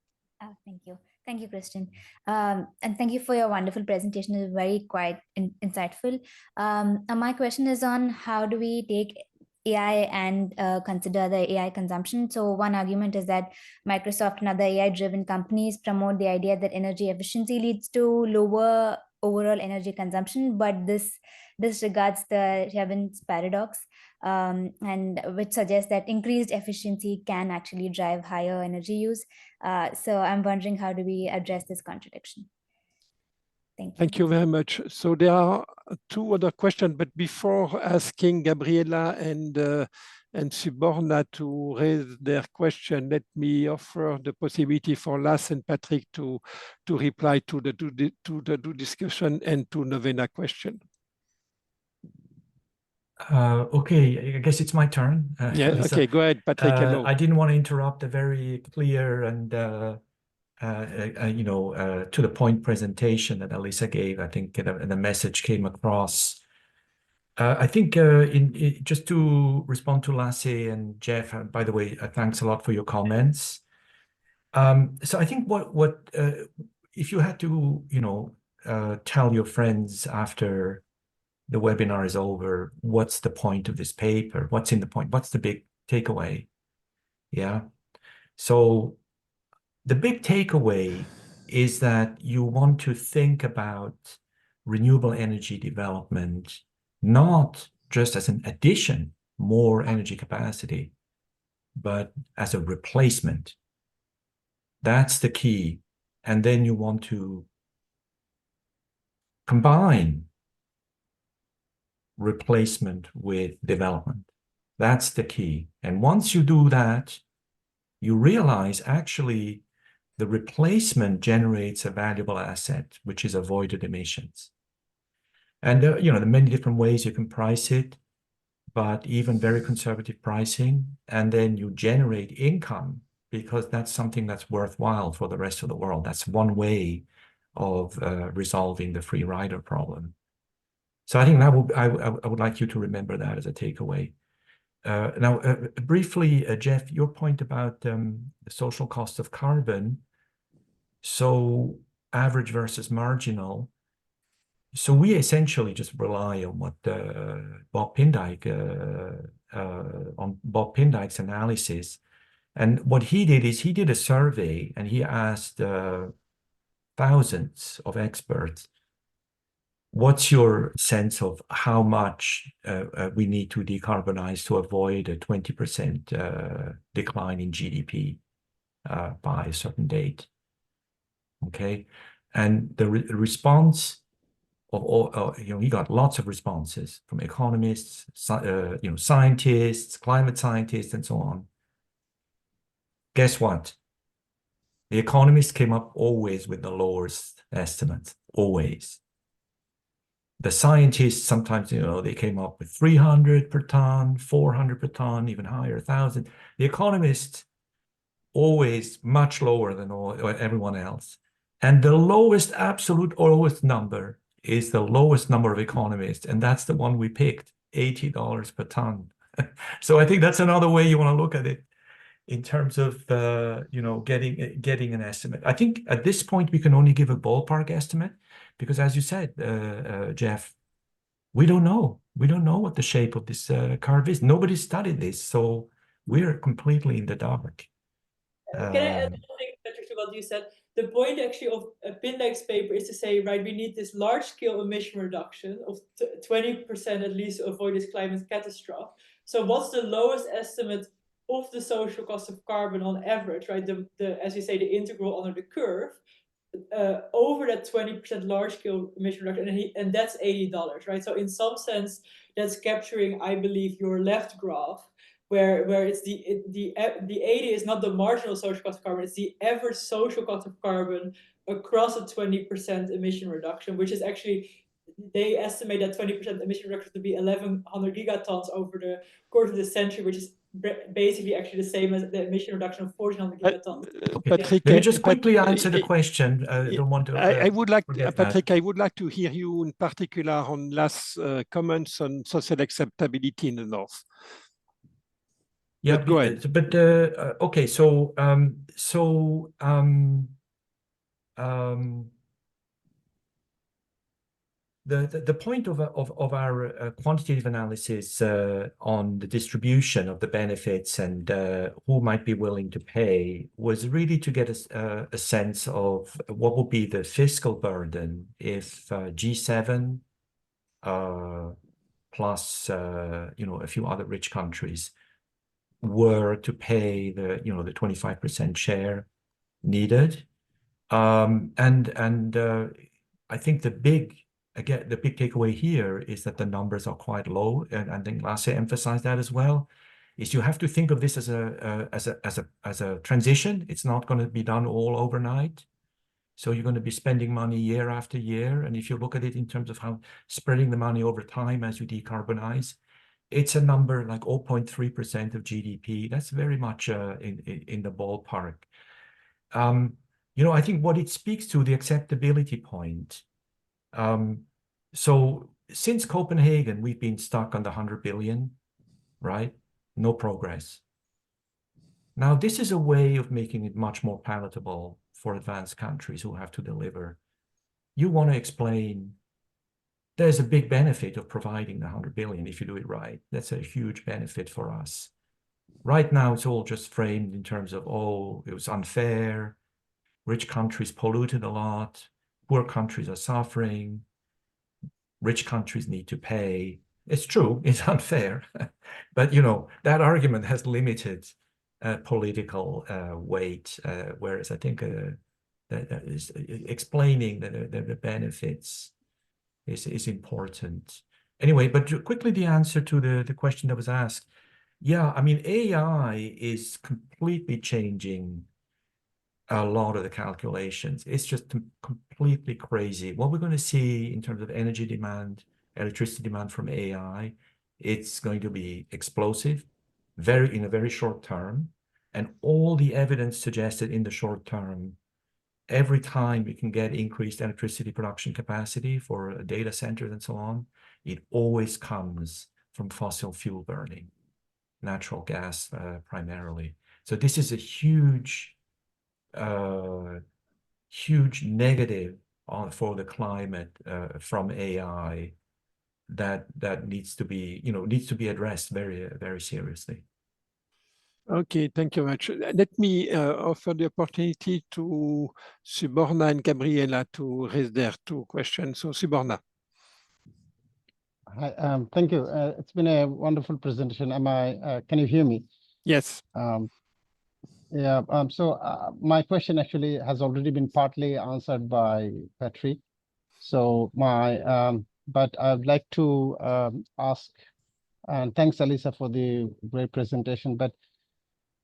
Thank you. Thank you, Christian. And thank you for your wonderful presentation. It was very quite insightful. My question is on how do we take AI and consider the AI consumption. So one argument is that Microsoft and other AI-driven companies promote the idea that energy efficiency leads to lower overall energy consumption, but this disregards the Jevons paradox, and which suggests that increased efficiency can actually drive higher energy use. So I'm wondering, how do we address this contradiction? Thank you. Thank you very much. So there are two other questions, but before asking Gabriela and Suborna to raise their question, let me offer the possibility for Lasse and Patrick to reply to the discussion and to Novena question. Okay, I guess it's my turn. Yeah, Alissa. okay, go ahead, Patrick. Hello. I didn't want to interrupt a very clear and to the point presentation that Alissa gave. I think the message came across. I think just to respond to Lasse and Jeff, by the way, thanks a lot for your comments. So I think what if you had to tell your friends after the webinar is over, what's the point of this paper? What's in the point? What's the big takeaway? Yeah. So the big takeaway is that you want to think about renewable energy development, not just as an addition, more energy capacity, but as a replacement. That's the key. And then you want to combine replacement with development. That's the key. And once you do that, you realize actually the replacement generates a valuable asset, which is avoided emissions. And there are many different ways you can price it, but even very conservative pricing, and then you generate income because that's something that's worthwhile for the rest of the world. That's one way of resolving the free rider problem. So I think that I would like you to remember that as a takeaway. Now, briefly, Jeff, your point about the social cost of carbon, so average versus marginal. So we essentially just rely on what Bob Pindyke's analysis. And what he did is he did a survey and he asked thousands of experts, what's your sense of how much we need to decarbonize to avoid a 20% decline in GDP by a certain date? Okay, and the response of all, he got lots of responses from economists, scientists, climate scientists, and so on. Guess what? The economists came up always with the lowest estimates, always. The scientists sometimes, they came up with 300 per ton, 400 per ton, even higher, 1,000. The economists always much lower than everyone else. And the lowest, absolute lowest number is the lowest number of economists. And that's the one we picked, $80 per ton. So I think that's another way you want to look at it in terms of, getting an estimate. I think at this point, we can only give a ballpark estimate because as you said, Jeff, we don't know. We don't know what the shape of this curve is. Nobody studied this. So we're completely in the dark. Can I add something, Patrick, to what you said? The point actually of Pindyke's paper is to say, right, we need this large-scale emission reduction of 20% at least to avoid this climate catastrophe. So what's the lowest estimate of the social cost of carbon on average, right? As you say, the integral under the curve over that 20% large-scale emission reduction, and that's $80, right? So in some sense, that's capturing, I believe, your left graph, where it's the 80 is not the marginal social cost of carbon, it's the average social cost of carbon across a 20% emission reduction, which is actually, they estimate that 20% emission reduction to be 1,100 gigatons over the course of the century, which is basically actually the same as the emission reduction of 1,400 gigatons. Patrick, Let me just quickly answer the question. Don't want to. I would like, Patrick, that. I would like to hear you in particular on last comments on social acceptability in the North. Yeah, but go ahead. But okay, so the point of our quantitative analysis on the distribution of the benefits and who might be willing to pay was really to get a sense of what would be the fiscal burden if G7 plus a few other rich countries were to pay the 25% share needed, and I think the big takeaway here is that the numbers are quite low, and I think Lasse emphasized that as well. Is you have to think of this as a transition. It's not going to be done all overnight. So you're going to be spending money year after year, and if you look at it in terms of how spreading the money over time as you decarbonize, it's a number like 0.3% of GDP. That's very much in the ballpark. I think what it speaks to, the acceptability point. So since Copenhagen, we've been stuck on the 100 billion, right? No progress. Now, this is a way of making it much more palatable for advanced countries who have to deliver. You want to explain there's a big benefit of providing the 100 billion if you do it right. That's a huge benefit for us. Right now, it's all just framed in terms of, oh, it was unfair. Rich countries polluted a lot. Poor countries are suffering. Rich countries need to pay. It's true, it's unfair. But, that argument has limited political weight, whereas I think that is explaining the benefits is important. Anyway, but quickly the answer to the question that was asked. Yeah, I mean, AI is completely changing a lot of the calculations. It's just completely crazy. What we're going to see in terms of energy demand, electricity demand from AI, it's going to be explosive, in a very short term. And all the evidence suggested in the short term, every time we can get increased electricity production capacity for data centers and so on, it always comes from fossil fuel burning, natural gas primarily. So this is a huge negative for the climate from AI that needs to be addressed very, very seriously. Okay, thank you very much. Let me offer the opportunity to Suborna and Gabriela to raise their two questions. So Suborna. Hi, thank you. It's been a wonderful presentation. Can you hear me? Yes. Yeah. So my question actually has already been partly answered by Patrick. So but I'd like to ask, and thanks, Alissa, for the great presentation. But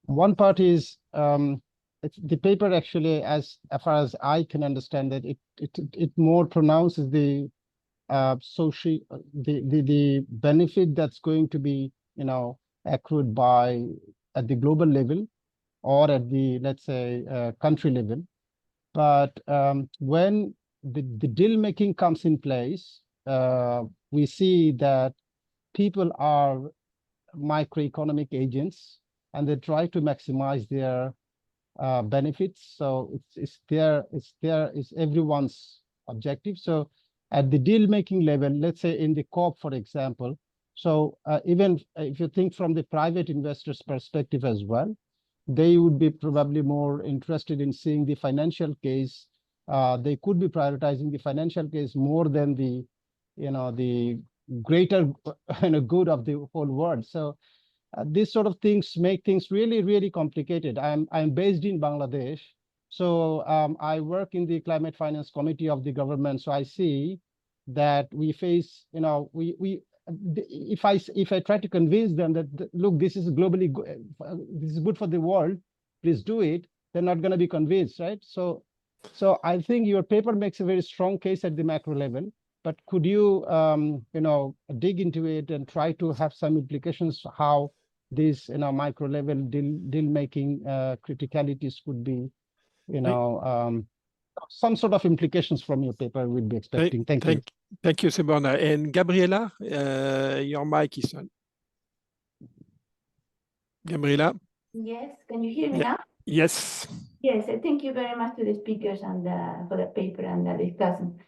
one part is the paper actually, as far as I can understand it, it more pronounces the social the benefit that's going to be accrued by at the global level or at the, let's say, country level. But when the deal making comes in place, we see that people are microeconomic agents and they try to maximize their benefits. So it's everyone's objective. So at the deal making level, let's say in the COP, for example, so even if you think from the private investors' perspective as well, they would be probably more interested in seeing the financial case. They could be prioritizing the financial case more than the greater good of the whole world. So these sort of things make things really, really complicated. I'm based in Bangladesh, so I work in the climate finance committee of the government. So I see that we face, if I try to convince them that look, this is globally this is good for the world, please do it, they're not going to be convinced, right? So I think your paper makes a very strong case at the macro level. But could you dig into it and try to have some implications how these, micro level deal making criticalities could be, some sort of implications from your paper we'll be expecting. Thank you. Thank you, Suborna. And Gabriela, your mic is on. Gabriela? Yes, can you hear me now? Yes. Yes, thank you very much to the speakers and for the paper and the discussion.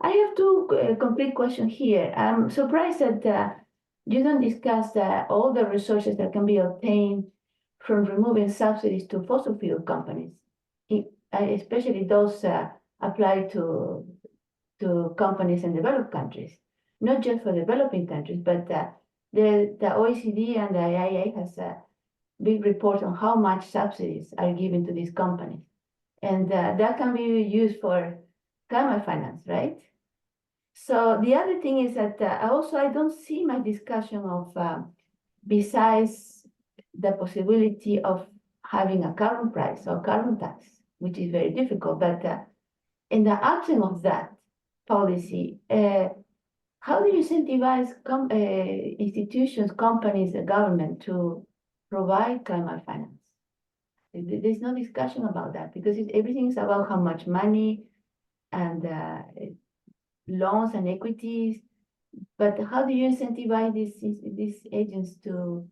I have two complete questions here. I'm surprised that you don't discuss all the resources that can be obtained from removing subsidies to fossil fuel companies, especially those applied to companies in developed countries, not just for developing countries, but the OECD and the IIA has a big report on how much subsidies are given to these companies. And that can be used for climate finance, right? So the other thing is that I don't see my discussion of, besides the possibility of having a carbon price or carbon tax, which is very difficult, but in the absence of that policy, how do you incentivize institutions, companies, the government to provide climate finance? There's no discussion about that because everything is about how much money and loans and equities. But how do you incentivize these agents to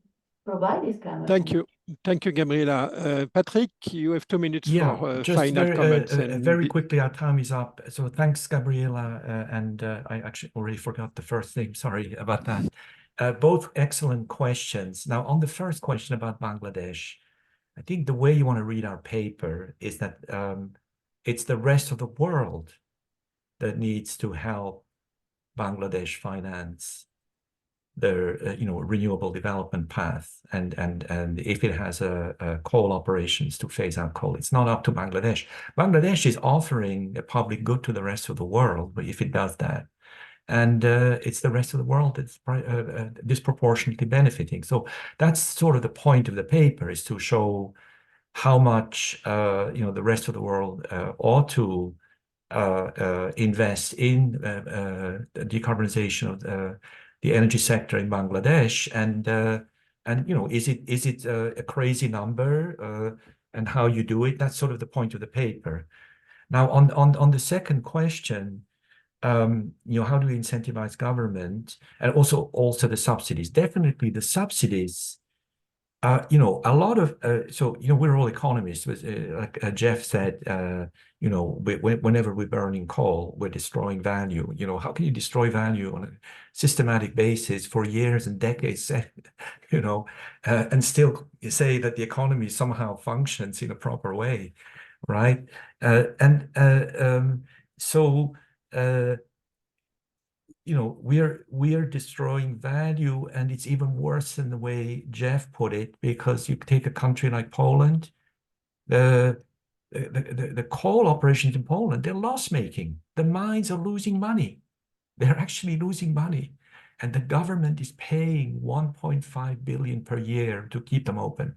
provide this climate Thank finance? you. Thank you, Gabriela. Patrick, you have 2 minutes for just final comments. Very quickly, our time is up. So thanks, Gabriela. And I actually already forgot the first name. Sorry about that. Both excellent questions. Now, on the first question about Bangladesh, I think the way you want to read our paper is that it's the rest of the world that needs to help Bangladesh finance their renewable development path, and if it has a coal operations to phase out coal, it's not up to Bangladesh. Bangladesh is offering a public good to the rest of the world, but if it does that, and it's the rest of the world that's disproportionately benefiting. So that's sort of the point of the paper, is to show how much the rest of the world ought to invest in the decarbonization of the energy sector in Bangladesh, and is it a crazy number, and how you do it? That's sort of the point of the paper. Now, on the second question, how do we incentivize government, and also the subsidies? Definitely the subsidies. A lot of we're all economists. Like Jeff said, whenever we're burning coal, we're destroying value. How can you destroy value on a systematic basis for years and decades, and still say that the economy somehow functions in a proper way, right? We're destroying value, and it's even worse than the way Jeff put it, because you take a country like Poland, the coal operations in Poland, they're loss-making. The mines are losing money. They're actually losing money, and the government is paying 1.5 billion per year to keep them open.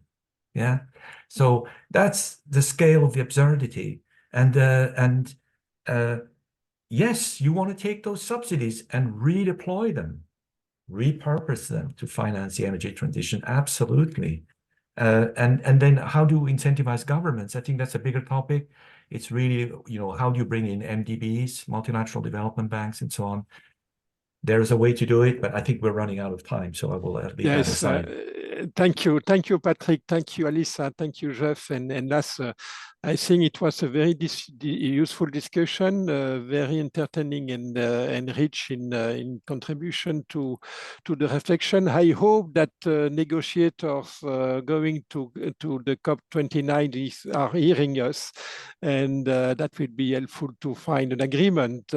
Yeah, so that's the scale of the absurdity, and yes, you want to take those subsidies and redeploy them, repurpose them to finance the energy transition. Absolutely. And then how do you incentivize governments? I think that's a bigger topic. It's really, how do you bring in MDBs, multilateral development banks, and so on? There's a way to do it, but I think we're running out of time, so I will leave that aside. Thank you, Patrick. Thank you, Alissa. Thank you, Jeff. And that's, I think it was a very useful discussion, very entertaining and rich in contribution to the reflection. I hope that negotiators going to the COP29 are hearing us, and that will be helpful to find an agreement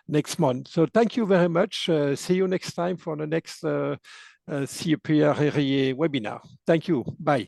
next month. So thank you very much. See you next time for the next CEPR-EAERE webinar. Thank you. Bye.